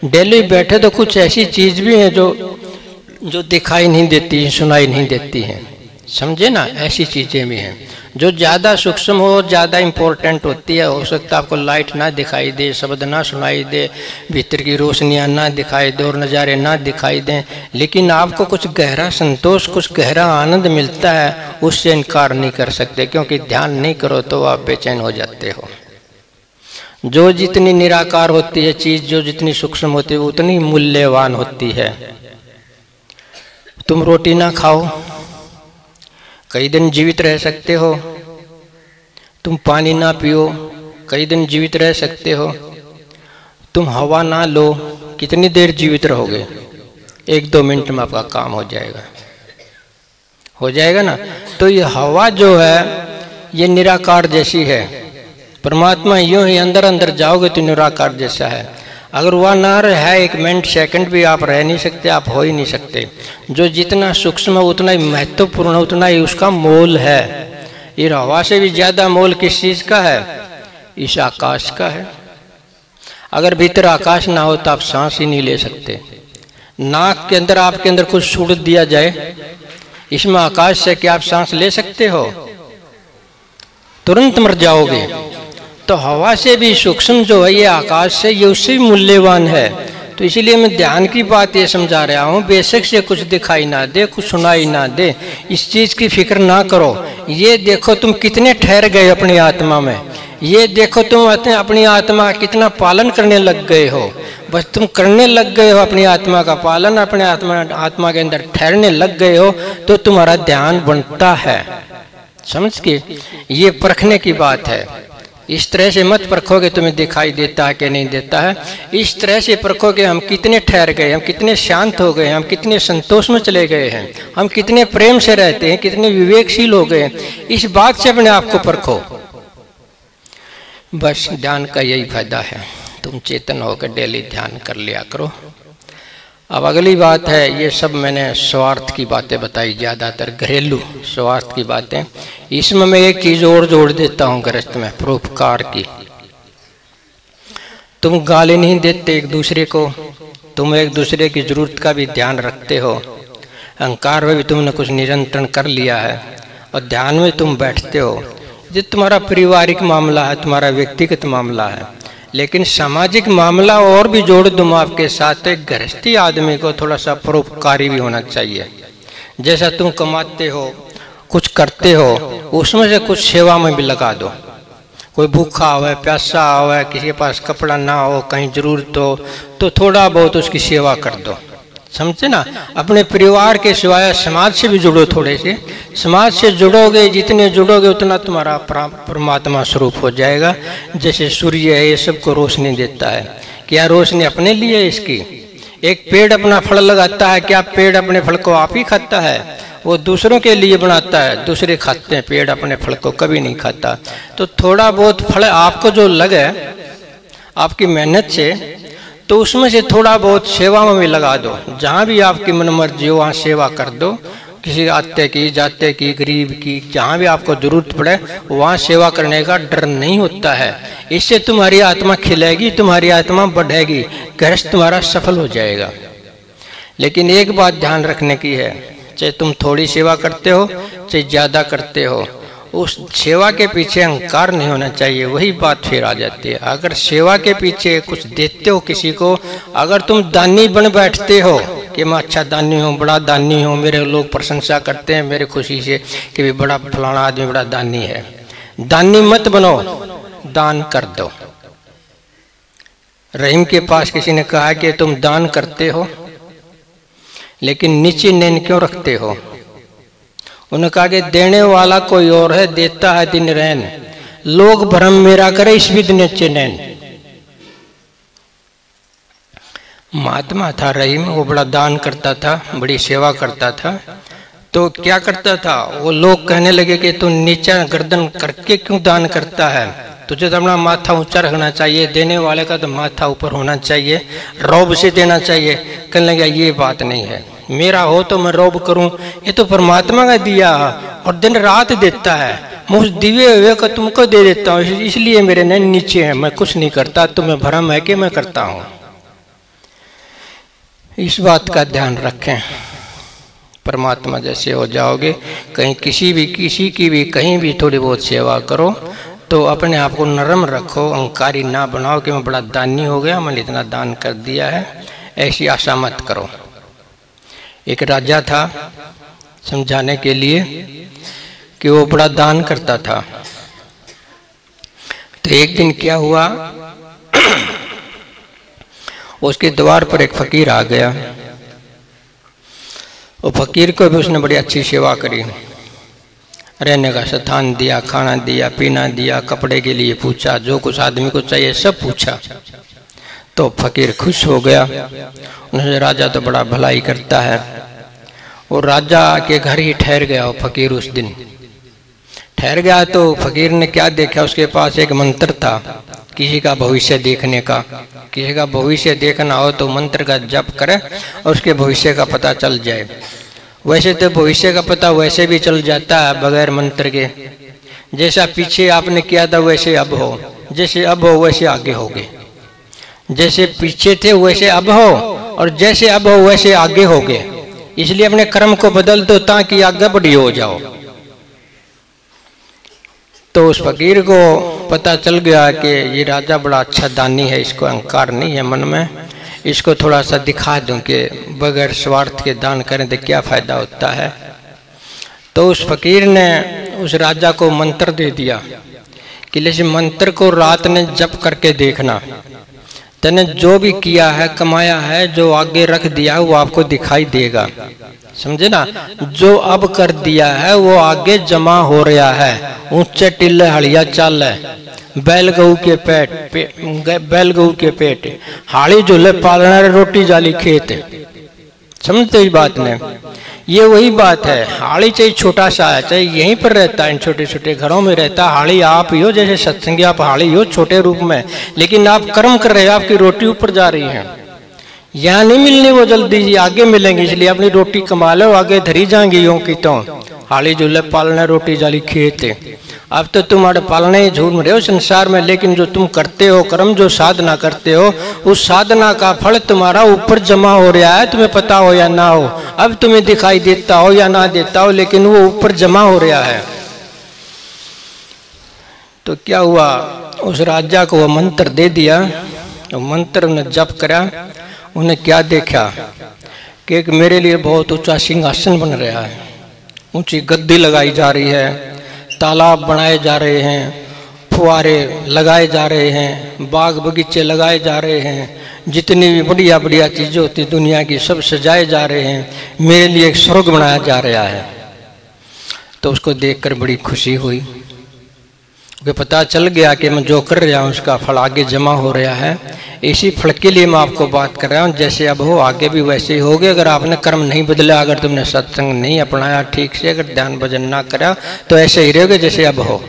डेली बैठे तो कुछ ऐसी चीज भी है जो दिखाई नहीं देती, सुनाई नहीं देती हैं, समझे ना? ऐसी चीजें भी हैं जो ज्यादा सूक्ष्म हो, ज्यादा इम्पोर्टेंट होती है। हो सकता है आपको लाइट ना दिखाई दे, शब्द ना सुनाई दे, भीतर की रोशनियां ना दिखाई दे और नज़ारे ना दिखाई दें, लेकिन आपको कुछ गहरा संतोष, कुछ गहरा आनंद मिलता है, उससे इनकार नहीं कर सकते। क्योंकि ध्यान नहीं करो तो आप बेचैन हो जाते हो। जो जितनी निराकार होती है चीज, जो जितनी सूक्ष्म होती है, वो उतनी मूल्यवान होती है। तुम रोटी ना खाओ, कई दिन जीवित रह सकते हो। तुम पानी ना पियो, कई दिन जीवित रह सकते हो। तुम हवा ना लो, कितनी देर जीवित रहोगे? 1-2 मिनट में आपका काम हो जाएगा ना। तो ये हवा जो है ये निराकार जैसी है। परमात्मा यूं ही अंदर अंदर जाओगे तो निराकार जैसा है। अगर वह ना रहे 1 मिनट सेकंड भी आप रह नहीं सकते, आप हो ही नहीं सकते। जो जितना सूक्ष्म उतना ही महत्वपूर्ण, उतना ही उसका मोल है। ये हवा से भी ज्यादा मोल किस चीज का है? इस आकाश का है। अगर भीतर आकाश ना हो तो आप सांस ही नहीं ले सकते। नाक के अंदर आपके अंदर कुछ सूड़ दिया जाए, इसमें आकाश से क्या आप सांस ले सकते हो? तुरंत मर जाओगे। तो हवा से भी सूक्ष्म जो है ये आकाश से, ये उससे भी मूल्यवान है। तो इसीलिए मैं ध्यान की बात ये समझा रहा हूँ। बेशक से कुछ दिखाई ना दे, कुछ सुनाई ना दे, इस चीज की फिक्र ना करो। ये देखो तुम कितने ठहर गए अपनी आत्मा में। ये देखो तुम अपनी आत्मा का कितना पालन करने लग गए हो। बस तुम करने लग गए हो अपनी आत्मा का पालन, अपने आत्मा के अंदर ठहरने लग गए हो तो तुम्हारा ध्यान बनता है। समझ के ये परखने की बात है। इस तरह से मत परखोगे तुम्हें दिखाई देता है कि नहीं देता है। इस तरह से परखोगे हम कितने ठहर गए, हम कितने शांत हो गए, हम कितने संतोष में चले गए हैं, हम कितने प्रेम से रहते हैं, कितने विवेकशील हो गए। इस बात से अपने आप को परखो। बस ध्यान का यही फायदा है। तुम चेतन होकर डेली ध्यान कर लिया करो। अब अगली बात है, ये सब मैंने स्वार्थ की बातें बताई, ज़्यादातर घरेलू स्वार्थ की बातें। इसमें मैं एक चीज़ और जोड़ देता हूँ गृहस्थ में, परोपकार की। तुम गाली नहीं देते एक दूसरे को, तुम एक दूसरे की जरूरत का भी ध्यान रखते हो। अहंकार में भी तुमने कुछ नियंत्रण कर लिया है और ध्यान में तुम बैठते हो। ये तुम्हारा पारिवारिक मामला है, तुम्हारा व्यक्तिगत मामला है। लेकिन सामाजिक मामला और भी जोड़ दूं आपके साथ। एक गृहस्थी आदमी को थोड़ा सा परोपकारी भी होना चाहिए। जैसा तुम कमाते हो, कुछ करते हो, उसमें से कुछ सेवा में भी लगा दो। कोई भूखा हो, प्यासा हो, किसी के पास कपड़ा ना हो, कहीं जरूरत हो, तो थोड़ा बहुत उसकी सेवा कर दो। समझे ना? अपने परिवार के सिवाय समाज से भी जुड़ो। थोड़े से समाज से जुड़ोगे, जितने जुड़ोगे उतना तुम्हारा परमात्मा स्वरूप हो जाएगा। जैसे सूर्य है, ये सबको रोशनी देता है। क्या रोशनी अपने लिए है इसकी? एक पेड़ अपना फल लगाता है, क्या पेड़ अपने फल को आप ही खाता है? वो दूसरों के लिए बनाता है, दूसरे खाते हैं। पेड़ अपने फल को कभी नहीं खाता। तो थोड़ा बहुत फल आपको जो लगे आपकी मेहनत से, तो उसमें से थोड़ा बहुत सेवा में भी लगा दो। जहाँ भी आपकी मन मर्जी हो वहाँ सेवा कर दो। किसी आते की, जाते की, गरीब की, जहाँ भी आपको जरूरत पड़े वहाँ सेवा करने का डर नहीं होता है। इससे तुम्हारी आत्मा खिलेगी, तुम्हारी आत्मा बढ़ेगी, गृहस्थ तुम्हारा सफल हो जाएगा। लेकिन एक बात ध्यान रखने की है, चाहे तुम थोड़ी सेवा करते हो चाहे ज्यादा करते हो, उस सेवा के पीछे अहंकार नहीं होना चाहिए। वही बात फिर आ जाती है। अगर सेवा के पीछे कुछ देते हो किसी को, अगर तुम दानी बन बैठते हो कि मैं अच्छा दानी हूँ, बड़ा दानी हूँ, मेरे लोग प्रशंसा करते हैं मेरे खुशी से कि भी बड़ा फलाना आदमी बड़ा दानी है, दानी मत बनो, दान कर दो। रहीम के पास किसी ने कहा कि तुम दान करते हो लेकिन नीचे नैन क्यों रखते हो? उन्होंने कहा कि देने वाला कोई और है, देता है दिन रैन, लोग भ्रम मेरा करे इस विद नीचे नैन। महात्मा था रहीम, वो बड़ा दान करता था, बड़ी सेवा करता था। तो क्या करता था, वो लोग कहने लगे कि तू नीचा गर्दन करके क्यों दान करता है, तुझे तो अपना माथा ऊंचा रखना चाहिए, देने वाले का तो माथा ऊपर होना चाहिए, रौब से देना चाहिए। कहने लगा ये बात नहीं है, मेरा हो तो मैं रौब करूं, ये तो परमात्मा का दिया और दिन रात देता है, मैं उस दिए हुए को तुमको दे देता हूँ, इसलिए मेरे नैन नीचे है, मैं कुछ नहीं करता, तुम्हें भ्रम है कि मैं करता हूँ। इस बात का ध्यान रखें। परमात्मा जैसे हो जाओगे, कहीं किसी की भी कहीं भी थोड़ी बहुत सेवा करो तो अपने आप को नरम रखो, अहंकारी ना बनाओ कि मैं बड़ा दानी हो गया, मैंने इतना दान कर दिया है, ऐसी आशा मत करो। एक राजा था, समझाने के लिए कि वो बड़ा दान करता था। तो एक दिन क्या हुआ, उसके द्वार पर एक फकीर आ गया वो फकीर को भी उसने बड़ी अच्छी सेवा करी, रहने का स्थान दिया, खाना दिया, पीना दिया, कपड़े के लिए पूछा, जो कुछ आदमी को चाहिए सब पूछा। तो फकीर खुश हो गया। उन्होंने राजा तो बड़ा भलाई करता है। वो राजा के घर ही ठहर गया। वो फकीर उस दिन ठहर गया तो फकीर ने क्या देखा, उसके पास एक मंत्र था किसी का भविष्य देखने का। किसी का भविष्य देखना हो तो मंत्र का जप करे और उसके भविष्य का पता चल जाए। वैसे तो भविष्य का पता वैसे भी चल जाता है बगैर मंत्र के। जैसा पीछे आपने किया था वैसे अब हो, जैसे अब हो वैसे आगे होगे। जैसे पीछे थे वैसे अब हो और जैसे अब हो वैसे आगे होगे। इसलिए अपने कर्म को बदल दो ताकि आगे बढ़ी हो जाओ। तो उस फकीर को पता चल गया कि ये राजा बड़ा अच्छा दानी है, इसको अहंकार नहीं है मन में, इसको थोड़ा सा दिखा दूं कि बगैर स्वार्थ के दान करें तो क्या फायदा होता है। तो उस फकीर ने उस राजा को मंत्र दे दिया कि जैसे मंत्र को रात ने जप करके देखना, तने जो भी किया है कमाया है जो आगे रख दिया वो आपको दिखाई देगा। समझे ना, जो अब कर दिया है वो आगे जमा हो रहा है। ऊंचे टिल्ले हड़िया चाल है, बैल गऊ के बैल गऊ के पेट, हाड़ी झूले पालना रोटी जाली खेत। समझते इस बात ने, ये वही बात है। हाड़ी चाहे छोटा सा है, चाहे यहीं पर रहता है, इन छोटे छोटे घरों में रहता है। हाड़ी आप ही हो, जैसे सत्संगी आप हाड़ी हो छोटे रूप में, लेकिन आप कर्म कर रहे हो, आपकी रोटी ऊपर जा रही है। यहाँ नहीं मिलनी वो जल्दी जी, आगे मिलेंगे। इसलिए अपनी रोटी कमा लो, आगे धरी जाएंगी यूं की तो। हाड़ी झूले पालना रोटी जाली खेत। अब तो तुम्हारे पालने ही झूम रहे हो संसार में, लेकिन जो तुम करते हो कर्म, जो साधना करते हो, उस साधना का फल तुम्हारा ऊपर जमा हो रहा है, तुम्हें पता हो या ना हो। अब तुम्हें दिखाई देता हो या ना देता हो, लेकिन वो ऊपर जमा हो रहा है। तो क्या हुआ, उस राजा को वो मंत्र दे दिया। तो मंत्र ने जप करा। उन्हें क्या देखा कि एक मेरे लिए बहुत ऊंचा सिंहासन बन रहा है, ऊंची गद्दी लगाई जा रही है, तालाब बनाए जा रहे हैं, फुहारे लगाए जा रहे हैं, बाग बगीचे लगाए जा रहे हैं, जितनी भी बढ़िया बढ़िया चीज़ें होती दुनिया की सब सजाए जा रहे हैं। मेरे लिए एक स्वर्ग बनाया जा रहा है। तो उसको देखकर बड़ी खुशी हुई कि पता चल गया कि मैं जो कर रहा हूँ उसका फल आगे जमा हो रहा है। इसी फल के लिए मैं आपको बात कर रहा हूँ, जैसे अब हो आगे भी वैसे ही होगे। अगर आपने कर्म नहीं बदला, अगर तुमने सत्संग नहीं अपनाया ठीक से, अगर ध्यान भजन ना करा, तो ऐसे ही रहोगे जैसे अब हो।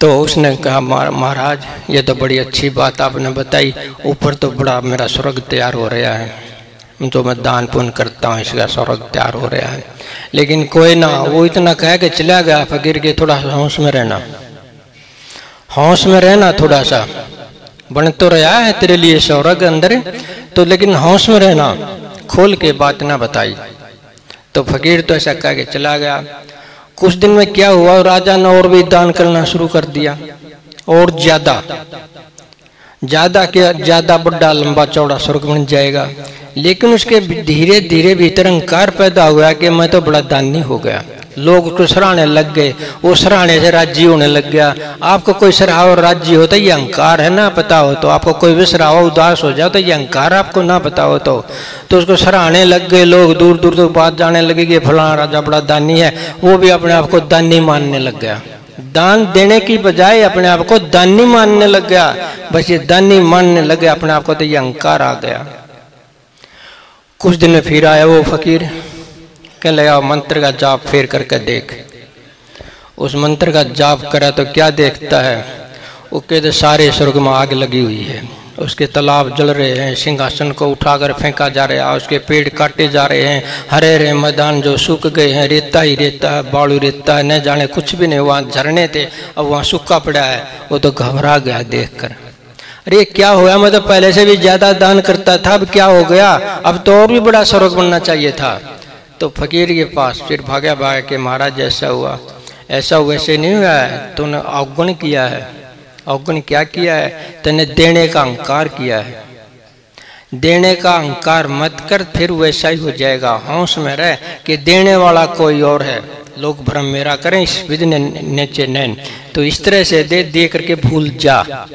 तो उसने कहा महाराज ये तो बड़ी अच्छी बात आपने बताई, ऊपर तो बड़ा मेरा स्वर्ग तैयार हो रहा है, जो मैं दान पुण्य करता हूँ इसका स्वर्ग तैयार हो रहा है। लेकिन कोई ना, वो इतना कह के चला गया फकीर के थोड़ा सा होश में रहना, होश में रहना, थोड़ा सा बन तो रहा है तेरे लिए स्वर्ग अंदर, तो लेकिन होश में रहना, खोल के बात ना बताई। तो फकीर तो ऐसा कह के चला गया। कुछ दिन में क्या हुआ, राजा ने और भी दान करना शुरू कर दिया, और ज्यादा बड़ा लंबा चौड़ा स्वर्ग बन जाएगा। लेकिन उसके धीरे धीरे भीतर अहंकार पैदा हुआ कि मैं तो बड़ा दानी हो गया। लोग उसको सराहने लग गए, वो सराहने से राजी होने लग गया। आपको कोई सराह और राजी हो तो ये अहंकार है ना पता हो, तो आपको कोई विसराव उदास हो जाओ तो ये अहंकार आपको ना पता हो। तो उसको सराहने लग गए लोग, दूर दूर तक बात जाने लगी कि फलाना राजा बड़ा दानी है। वो भी अपने आप को दानी मानने लग गया, दान देने की बजाय अपने आप को दानी मानने लग गया। बस ये दानी मानने लग गया अपने आप को, तो ये अहंकार आ गया। कुछ दिन में फिर आया वो फकीर, कह लगा मंत्र का जाप फेर करके देख। उस मंत्र का जाप करा तो क्या देखता है, वो कहते सारे स्वर्ग में आग लगी हुई है, उसके तालाब जल रहे हैं, सिंहासन को उठाकर फेंका जा रहा है, उसके पेड़ काटे जा रहे हैं, हरे हरे मैदान जो सूख गए हैं, रेता ही रेता है, बालू रेता है, न जाने कुछ भी नहीं, वहाँ झरने थे अब वहाँ सूखा पड़ा है। वो तो घबरा गया देखकर, अरे क्या हुआ, मैं तो पहले से भी ज्यादा दान करता था, अब क्या हो गया, अब तो और भी बड़ा स्वर्ग बनना चाहिए था। तो फकीर के पास फिर भागा के महाराज ऐसा हुआ, ऐसा वैसे नहीं हुआ है, तूने अवगुण किया है। अवगुण क्या किया है, तूने देने का अहंकार किया है। देने का अहंकार मत कर, फिर वैसा ही हो जाएगा। होश में रह कि देने वाला कोई और है, लोग भ्रम मेरा करें इस विधि नेचे नैन। तो इस तरह से दे करके भूल जा।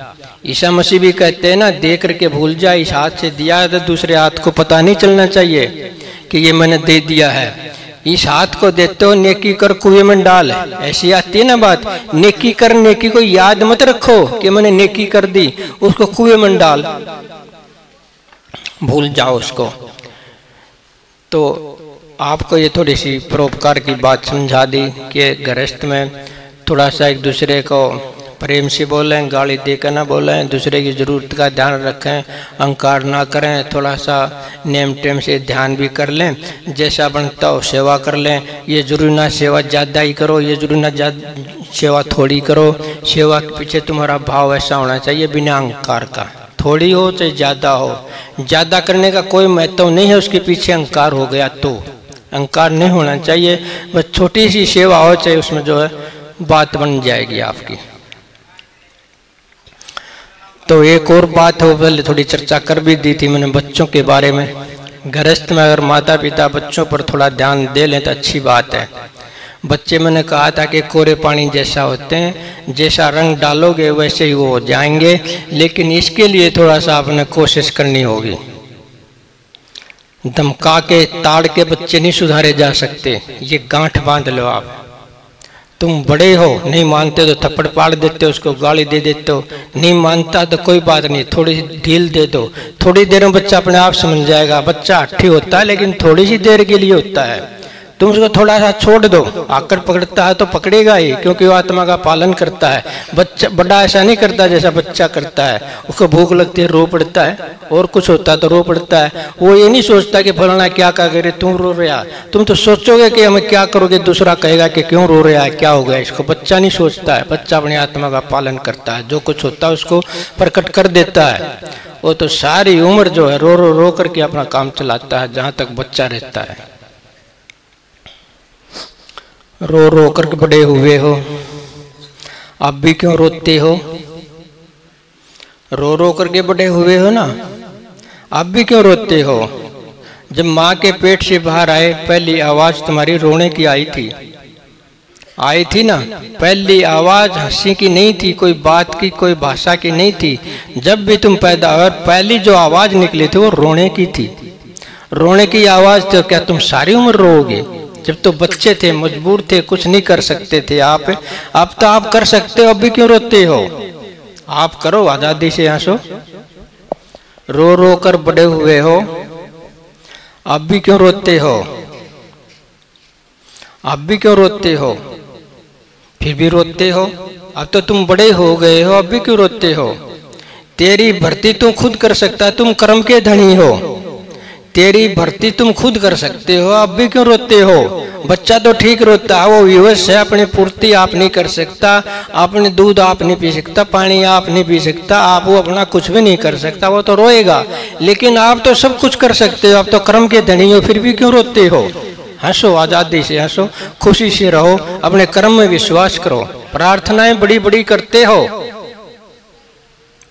ईसा मसीह भी कहते हैं ना, दे करके भूल जा। इस हाथ से दिया है तो दूसरे हाथ को पता नहीं चलना चाहिए। कि ये मैंने दे दिया है। इस हाथ को देते हो, नेकी कर कुएं में डाल, ऐसी आती है ना बात। नेकी कर, नेकी को याद मत रखो कि मैंने नेकी कर दी, उसको कुएं में डाल, भूल जाओ उसको। तो आपको ये थोड़ी सी परोपकार की बात समझा दी कि गृहस्थ में थोड़ा सा एक दूसरे को प्रेम से बोलें, गाली देकर ना बोलें, दूसरे की ज़रूरत का ध्यान रखें, अहंकार ना करें, थोड़ा सा नेम टेम से ध्यान भी कर लें, जैसा बनता हो सेवा कर लें। ये जरूरी ना सेवा ज़्यादा ही करो, ये जरूरी ना सेवा थोड़ी करो। सेवा के पीछे तुम्हारा भाव ऐसा होना चाहिए बिना अहंकार का, थोड़ी हो चाहे ज़्यादा हो। ज़्यादा करने का कोई महत्व नहीं है, उसके पीछे अहंकार हो गया तो अहंकार नहीं होना चाहिए। बस छोटी सी सेवा हो चाहे उसमें जो है बात बन जाएगी आपकी। तो एक और बात हो, पहले थोड़ी चर्चा कर भी दी थी मैंने बच्चों के बारे में। गृहस्थ में अगर माता पिता बच्चों पर थोड़ा ध्यान दे लें तो अच्छी बात है। बच्चे मैंने कहा था कि कोरे पानी जैसा होते हैं, जैसा रंग डालोगे वैसे ही वो हो जाएंगे, लेकिन इसके लिए थोड़ा सा आपने कोशिश करनी होगी। धमका के ताड़ के बच्चे नहीं सुधारे जा सकते, ये गांठ बांध लो आप। तुम बड़े हो, नहीं मानते तो थप्पड़ पाड़ देते हो, उसको गाली दे देते हो, नहीं मानता तो कोई बात नहीं, थोड़ी सी ढील दे दो, थोड़ी देर में बच्चा अपने आप समझ जाएगा। बच्चा हट्ठी होता है लेकिन थोड़ी सी देर के लिए होता है। तुम उसको थोड़ा सा छोड़ दो, आकर पकड़ता है तो पकड़ेगा ही, क्योंकि वो आत्मा का पालन करता है। बच्चा बड़ा ऐसा नहीं करता जैसा बच्चा करता है, उसको भूख लगती है रो पड़ता है, और कुछ होता है तो रो पड़ता है। वो ये नहीं सोचता कि फलाना क्या करे, तुम रो रहा। तुम तो सोचोगे कि हम क्या करोगे, दूसरा कहेगा कि क्यों रो रहा है, क्या हो गया इसको। बच्चा नहीं सोचता है, बच्चा अपनी आत्मा का पालन करता है, जो कुछ होता है उसको प्रकट कर देता है। वो तो सारी उम्र जो है रो रो रो करके अपना काम चलाता है जहाँ तक बच्चा रहता है। रो रो करके बड़े हुए हो, आप भी क्यों रोते हो? रो रो करके बड़े हुए हो ना, आप भी क्यों रोते हो? जब माँ के पेट से बाहर आए पहली आवाज तुम्हारी रोने की आई थी ना। पहली आवाज हंसी की नहीं थी, कोई बात की, कोई भाषा की नहीं थी। जब भी तुम पैदा हुए पहली जो आवाज निकली थी वो रोने की थी। रोने की आवाज तो क्या तुम सारी उम्र रोओगे? जब तो बच्चे थे, मजबूर थे, कुछ नहीं कर सकते थे आप तो आप कर सकते हो, अब भी क्यों रोते हो? आप करो, आजादी से हंसो। रो रो कर बड़े हुए हो, अब भी क्यों रोते हो? अब भी क्यों रोते हो? फिर भी रोते हो। अब तो तुम बड़े हो गए हो, अब भी क्यों रोते हो? तेरी भर्ती तू खुद कर सकता, तुम कर्म के धनी हो। तेरी भर्ती तुम खुद कर सकते हो, अब भी क्यों रोते हो? बच्चा तो ठीक रोता है, वो विवश है, अपनी पूर्ति आप नहीं कर सकता, अपने दूध आप नहीं पी सकता, पानी आप नहीं पी सकता, आप वो अपना कुछ भी नहीं कर सकता, वो तो रोएगा। लेकिन आप तो सब कुछ कर सकते हो, आप तो कर्म के धनी हो, फिर भी क्यों रोते हो? हंसो, आजादी से हंसो, खुशी से रहो, अपने कर्म में विश्वास करो। प्रार्थनाएं बड़ी बड़ी करते हो,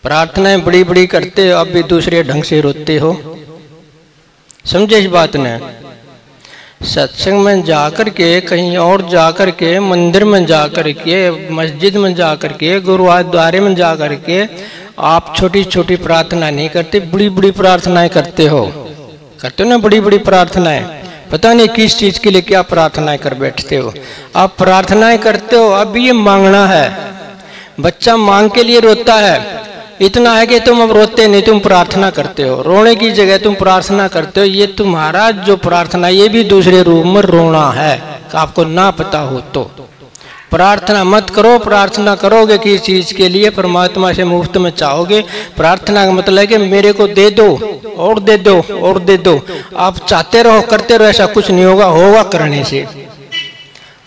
प्रार्थनाएं बड़ी बड़ी करते हो, अब भी दूसरे ढंग से रोते हो। समझे इस बात ने? सत्संग में जाकर के, कहीं और जाकर के, मंदिर में जाकर के, मस्जिद में जाकर के, गुरुद्वारे में जाकर के आप छोटी छोटी प्रार्थना नहीं करते, बड़ी बड़ी प्रार्थनाएं करते हो। करते हो ना बड़ी बड़ी प्रार्थनाएं, पता नहीं किस चीज के लिए क्या प्रार्थनाएं कर बैठते हो। आप प्रार्थनाएं करते हो, अब ये मांगना है। बच्चा मांग के लिए रोता है, इतना है कि तुम अब रोते नहीं, तुम प्रार्थना करते हो। रोने की जगह तुम प्रार्थना करते हो। ये तुम्हारा जो प्रार्थना, ये भी दूसरे रूप में रोना है, आपको ना पता हो तो। प्रार्थना मत करो, प्रार्थना करोगे किस चीज के लिए? परमात्मा से मुफ्त में चाहोगे। प्रार्थना का मतलब है कि मेरे को दे दो और दे दो और दे दो। आप चाहते रहो, करते रहो, ऐसा कुछ नहीं होगा। होगा करने से,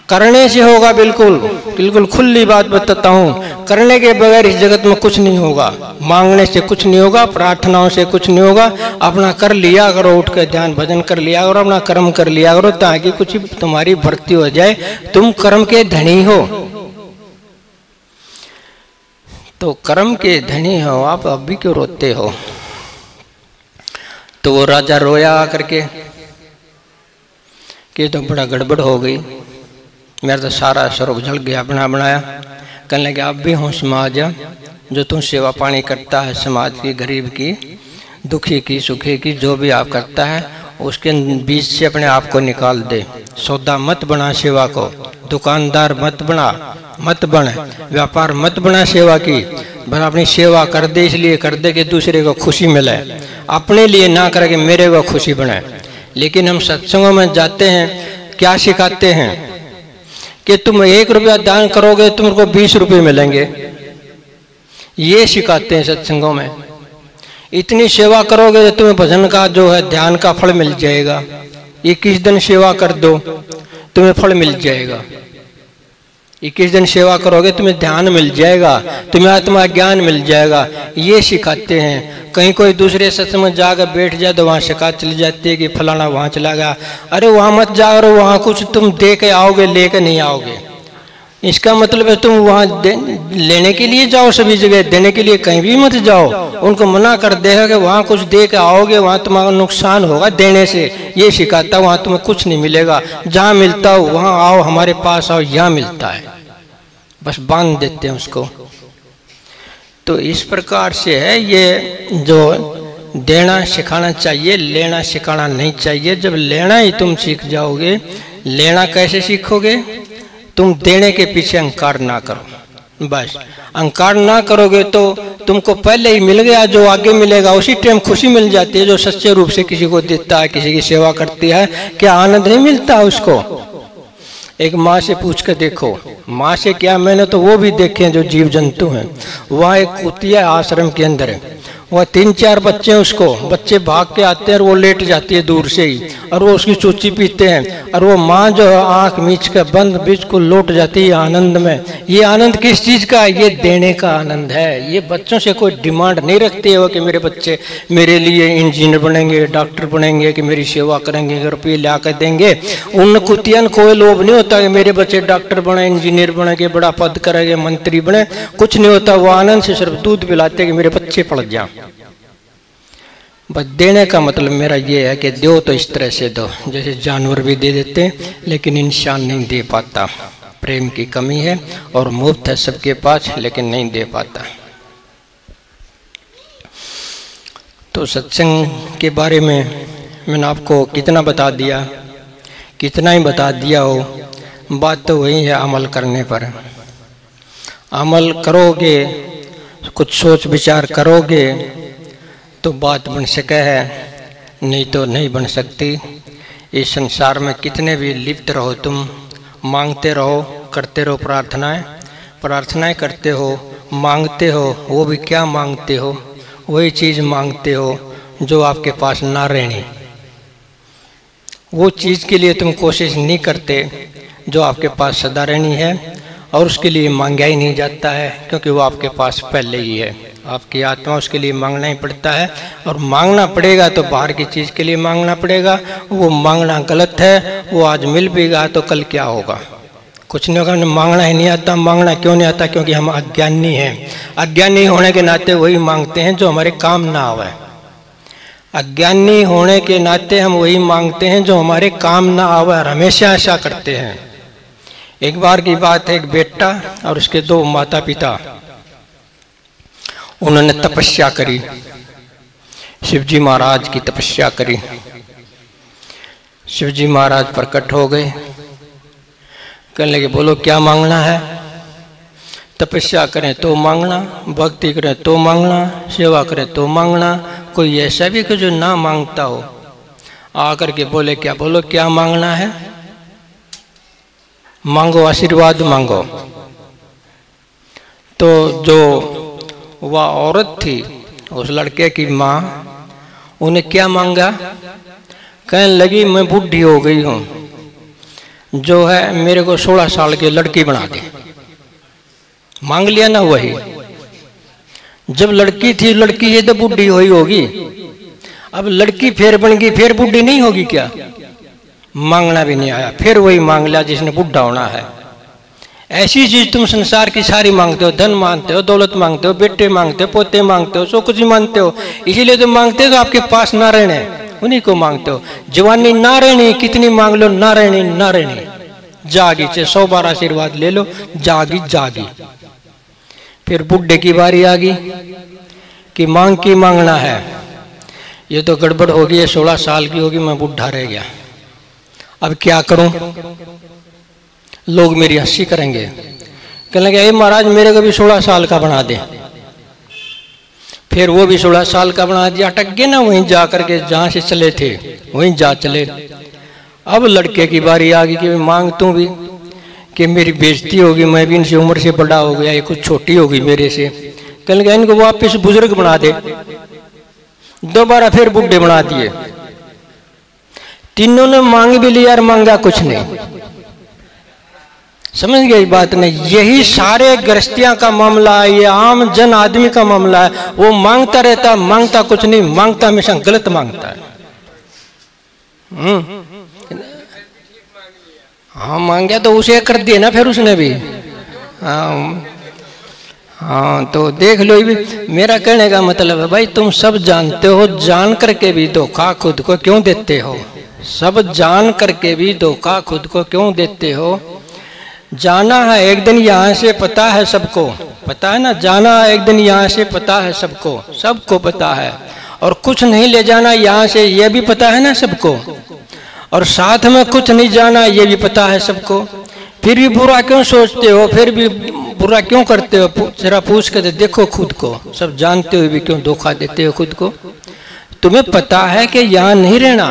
करने से होगा। बिल्कुल बिल्कुल खुली बात बताता हूँ, करने के बगैर इस जगत में कुछ नहीं होगा। मांगने से कुछ नहीं होगा, प्रार्थनाओं से कुछ नहीं होगा। अपना कर लिया करो, उठ कर ध्यान भजन कर लिया करो, अपना कर्म कर लिया करो, ताकि कुछ तुम्हारी भर्ती हो जाए। तुम कर्म के धनी हो, तो कर्म के धनी हो आप, अब भी क्यों रोते हो? तो वो राजा रोया आकर के कि तो बड़ा गड़बड़ हो गई, मेरा तो सारा स्वरूप जल गया अपना बनाया। कहने लगे आप भी हो समाज, जो तुम सेवा पानी करता है समाज की, गरीब की, दुखी की, सुखी की, जो भी आप करता है, उसके बीच से अपने आप को निकाल दे। सौदा मत बना सेवा को, दुकानदार मत बन, व्यापार मत बना सेवा की। बस अपनी सेवा कर दे, इसलिए कर दे कि दूसरे को खुशी मिले, अपने लिए ना करे कि मेरे को खुशी बने। लेकिन हम सत्संगों में जाते हैं, क्या सिखाते हैं कि तुम 1 रुपया दान करोगे तुमको 20 रुपये मिलेंगे, ये सिखाते हैं सत्संगों में। इतनी सेवा करोगे तो तुम्हें भजन का जो है ध्यान का फल मिल जाएगा। 21 दिन सेवा कर दो तुम्हें फल मिल जाएगा। 21 दिन सेवा करोगे तुम्हें ध्यान मिल जाएगा, तुम्हें आत्मा ज्ञान मिल जाएगा, ये सिखाते हैं। कहीं कोई दूसरे सत्संग में जाकर बैठ जाए तो वहाँ शिकायत चली जाती है कि फलाना वहाँ चला गया। अरे वहाँ मत जाओ, वहाँ कुछ तुम दे के आओगे, लेके नहीं आओगे। इसका मतलब है तुम वहाँ लेने के लिए जाओ, सभी जगह देने के लिए कहीं भी मत जाओ। उनको मना कर देगा कि वहाँ कुछ दे के आओगे वहाँ तुम्हारा नुकसान होगा देने से, ये सिखाता। वहाँ तुम्हें कुछ नहीं मिलेगा, जहाँ मिलता हो वहाँ आओ, हमारे पास आओ, यहाँ मिलता है। बस बांध देते हैं उसको। तो इस प्रकार से है ये जो देना सिखाना चाहिए, लेना सिखाना नहीं चाहिए। जब लेना ही तुम सीख जाओगे, लेना कैसे सीखोगे? तुम देने के पीछे अहंकार ना करो। बस अहंकार ना करोगे तो तुमको पहले ही मिल गया, जो आगे मिलेगा उसी टाइम खुशी मिल जाती है। जो सच्चे रूप से किसी को देता है, किसी की सेवा करती है, क्या आनंद नहीं मिलता उसको? एक माँ से पूछ कर देखो, माँ से क्या, मैंने तो वो भी देखे हैं जो जीव जंतु हैं। वहाँ एक कुतिया आश्रम के अंदर है, वह 3-4 बच्चे हैं, उसको बच्चे भाग के आते हैं और वो लेट जाती है दूर से ही, और वो उसकी चूची पीते हैं, और वो माँ जो आंख मीच कर बंद बिल्कुल लौट जाती है आनंद में। ये आनंद किस चीज़ का है? ये देने का आनंद है। ये बच्चों से कोई डिमांड नहीं रखती है वो कि मेरे बच्चे मेरे लिए इंजीनियर बनेंगे, डॉक्टर बनेंगे, कि मेरी सेवा करेंगे, रुपये ला कर देंगे। उन कुतियन कोई लोभ नहीं होता कि मेरे बच्चे डॉक्टर बने, इंजीनियर बनेंगे, बड़ा पद करेंगे, मंत्री बने, कुछ नहीं होता। वो आनंद से सिर्फ दूध पिलाते कि मेरे बच्चे पढ़ जाएं। बस देने का मतलब मेरा ये है कि दो तो इस तरह से दो, जैसे जानवर भी दे देते हैं लेकिन इंसान नहीं दे पाता, प्रेम की कमी है, और मुफ्त है सबके पास लेकिन नहीं दे पाता। तो सत्संग के बारे में मैंने आपको कितना बता दिया, कितना ही बता दिया हो, बात तो वही है अमल करने पर। अमल करोगे, कुछ सोच विचार करोगे तो बात बन सके है, नहीं तो नहीं बन सकती। इस संसार में कितने भी लिप्त रहो तुम, मांगते रहो, करते रहो प्रार्थनाएं करते हो, मांगते हो, वो भी क्या मांगते हो? वही चीज़ मांगते हो जो आपके पास ना रहनी। वो चीज़ के लिए तुम कोशिश नहीं करते जो आपके पास सदा रहनी है, और उसके लिए मांगा ही नहीं जाता है क्योंकि वो आपके पास पहले ही है। आपकी आत्मा उसके लिए मांगना ही पड़ता है, और मांगना पड़ेगा तो बाहर की चीज़ के लिए मांगना पड़ेगा। वो मांगना गलत है, वो आज मिल भी गया तो कल क्या होगा? कुछ नहीं होगा। मांगना ही नहीं आता। मांगना क्यों नहीं आता? क्योंकि हम अज्ञानी हैं। अज्ञानी होने के नाते वही मांगते हैं जो हमारे काम ना आवे। अज्ञानी होने के नाते हम वही मांगते हैं जो हमारे काम ना आवे, और हमेशा ऐसा करते हैं। एक बार की बात है, एक बेटा और उसके 2 माता पिता, उन्होंने तपस्या करी, शिवजी महाराज की तपस्या करी। शिवजी महाराज प्रकट हो गए, कहने लगे बोलो क्या मांगना है? तपस्या करें तो मांगना, भक्ति करें तो मांगना, सेवा करें तो मांगना। कोई ऐसा भी कि जो ना मांगता हो? आकर के बोले क्या, बोलो क्या मांगना है? मांगो, आशीर्वाद मांगो। तो जो वह औरत थी, उस लड़के की माँ, उन्हें क्या मांगा? कहने लगी मैं बूढ़ी हो गई हूँ, जो है मेरे को 16 साल की लड़की बना दे। मांग लिया ना वही। जब लड़की थी, लड़की ये तो बूढ़ी हुई होगी, अब लड़की फिर बन गई, फिर बूढ़ी नहीं होगी क्या? मांगना भी नहीं आया, फिर वही मांग लिया जिसने बूढ़ा होना है। ऐसी चीज तुम संसार की सारी मांगते हो, धन मांगते हो, दौलत मांगते हो, बेटे मांगते हो, पोते मांगते हो, सब कुछ मांगते हो। इसीलिए तो मांगते हो आपके पास ना रहने, उन्हीं को मांगते हो। जवानी ना रहनी, कितनी मांग लो, ना रहनी ना रहनी। जागी, चाहे 100 बार आशीर्वाद ले लो, जागी जागी। फिर बुढ़े की बारी आ गई कि मांग की मांगना है। ये तो गड़बड़ होगी, 16 साल की होगी, मैं बूढ़ा रह गया, अब क्या करूं? लोग मेरी हंसी करेंगे, कहने लगे महाराज मेरे को भी 16 साल का बना दे। फिर वो भी 16 साल का बना दिया, अटक गए ना वहीं जा करके जहां से चले थे वहीं जा चले। अब लड़के की बारी आ गई कि मांग तू भी, कि मेरी बेइज्जती होगी, मैं भी इनसे उम्र से बड़ा हो गया, ये कुछ छोटी होगी मेरे से। कहने लगे इनको वापिस बुजुर्ग बना दे। दोबारा फिर बुढ़े बना दिए। तीनों ने मांग भी लिया और मांगा कुछ नहीं। समझ गए बात नहीं? यही सारे गृहस्थियां का मामला है, ये आम जन आदमी का मामला है। वो मांगता रहता, मांगता कुछ नहीं, मांगता हमेशा गलत मांगता है। हाँ मांगया तो उसे कर दिए ना फिर उसने भी। हाँ तो देख लो, मेरा कहने का मतलब है भाई तुम सब जानते हो, जान करके भी धोखा खुद को क्यों देते हो? सब जान करके भी धोखा खुद को क्यों देते हो? जाना है एक दिन यहाँ से, पता है सबको, पता है ना, जाना है एक दिन यहाँ से, पता है सबको, सबको पता है। और कुछ नहीं ले जाना यहाँ से, ये भी पता है ना सबको। और साथ में कुछ नहीं जाना, ये भी पता है सबको। फिर भी बुरा क्यों सोचते हो? फिर भी बुरा क्यों करते हो? जरा पूछ कर देखो खुद को। सब जानते हुए भी क्यों धोखा देते हो खुद को? तुम्हें पता है कि यहाँ नहीं रहना,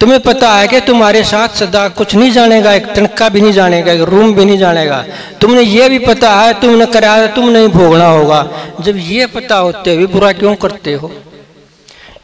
तुम्हें पता है कि तुम्हारे साथ सदा कुछ नहीं जानेगा, एक तनख्वाह भी नहीं जानेगा, एक रूम भी नहीं जानेगा। तुमने ये भी पता है तुमने कराया तुम नहीं भोगना होगा। जब ये पता होते हुए बुरा क्यों करते हो?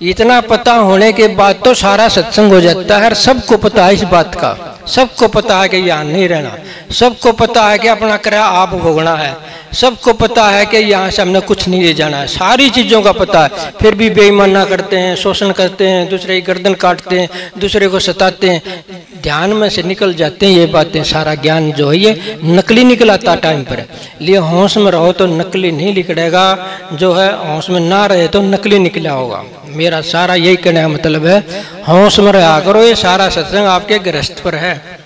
इतना पता होने के बाद तो सारा सत्संग हो जाता है। सबको पता है इस बात का, सबको पता है कि यहाँ नहीं रहना, सबको पता है कि अपना किराया आप भोगना है, सबको पता है कि यहाँ से हमने कुछ नहीं ले जाना है, सारी चीज़ों का पता है। फिर भी बेईमाना करते हैं, शोषण करते हैं, दूसरे की गर्दन काटते हैं, दूसरे को सताते हैं। ध्यान में से निकल जाते हैं ये बातें। सारा ज्ञान जो है ये नकली निकलाता टाइम पर। लिए होश में रहो तो नकली नहीं निकलेगा, जो है होश में ना रहे तो नकली निकला होगा। मेरा सारा यही कहने का मतलब है, होश में रहा करो। ये सारा सत्संग आपके गृहस्थ पर है,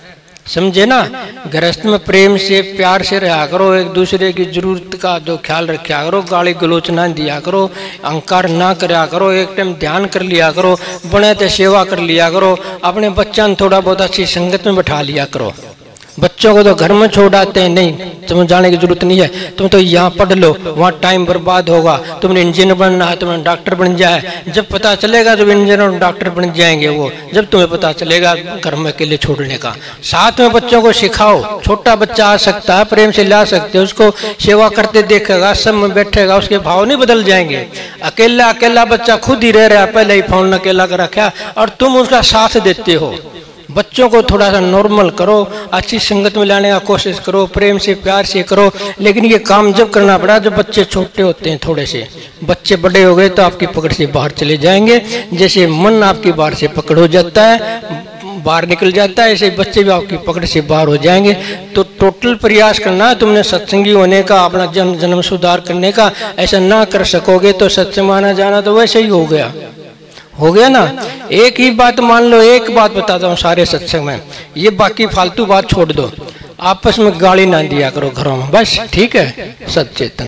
समझे ना? गृहस्थ में प्रेम से प्यार से रहा करो, एक दूसरे की जरूरत का जो ख्याल रखा करो, गाली गलोच ना दिया करो, अहंकार ना करा करो, एक टाइम ध्यान कर लिया करो, बने तो सेवा कर लिया करो, अपने बच्चा थोड़ा बहुत अच्छी संगत में बैठा लिया करो। बच्चों को तो घर में छोड़ आते हैं, नहीं तुम्हें जाने की जरूरत नहीं है, तुम तो यहाँ पढ़ लो, वहाँ टाइम बर्बाद होगा, तुमने इंजीनियर बनना है, तुमने डॉक्टर बन जाए। जब पता चलेगा जब इंजीनियर और डॉक्टर बन जाएंगे वो, जब तुम्हें पता चलेगा घर में अकेले छोड़ने का। साथ में बच्चों को सिखाओ, छोटा बच्चा आ सकता है, प्रेम से ला सकते हो, उसको सेवा करते देखेगा, सब में बैठेगा, उसके भाव नहीं बदल जाएंगे। अकेला अकेला बच्चा खुद ही रह रहा है, पहले ही फोन अकेला कर रखा और तुम उसका साथ देते हो। बच्चों को थोड़ा सा नॉर्मल करो, अच्छी संगत में लाने का कोशिश करो, प्रेम से प्यार से करो। लेकिन ये काम जब करना पड़ा जब बच्चे छोटे होते हैं, थोड़े से बच्चे बड़े हो गए तो आपकी पकड़ से बाहर चले जाएंगे। जैसे मन आपकी बाहर से पकड़ हो जाता है, बाहर निकल जाता है, ऐसे बच्चे भी आपकी पकड़ से बाहर हो जाएंगे। तो टोटल प्रयास करना तुमने सत्संगी होने का, अपना जन्म सुधार करने का। ऐसा ना कर सकोगे तो सत्संग माना जाना तो वैसे ही हो गया ना। एक ही बात मान लो, एक बात बताता हूँ सारे सत्संग में, ये बाकी फालतू बात छोड़ दो। आपस में गाली ना दिया करो घरों में, बस ठीक है। सचेतन।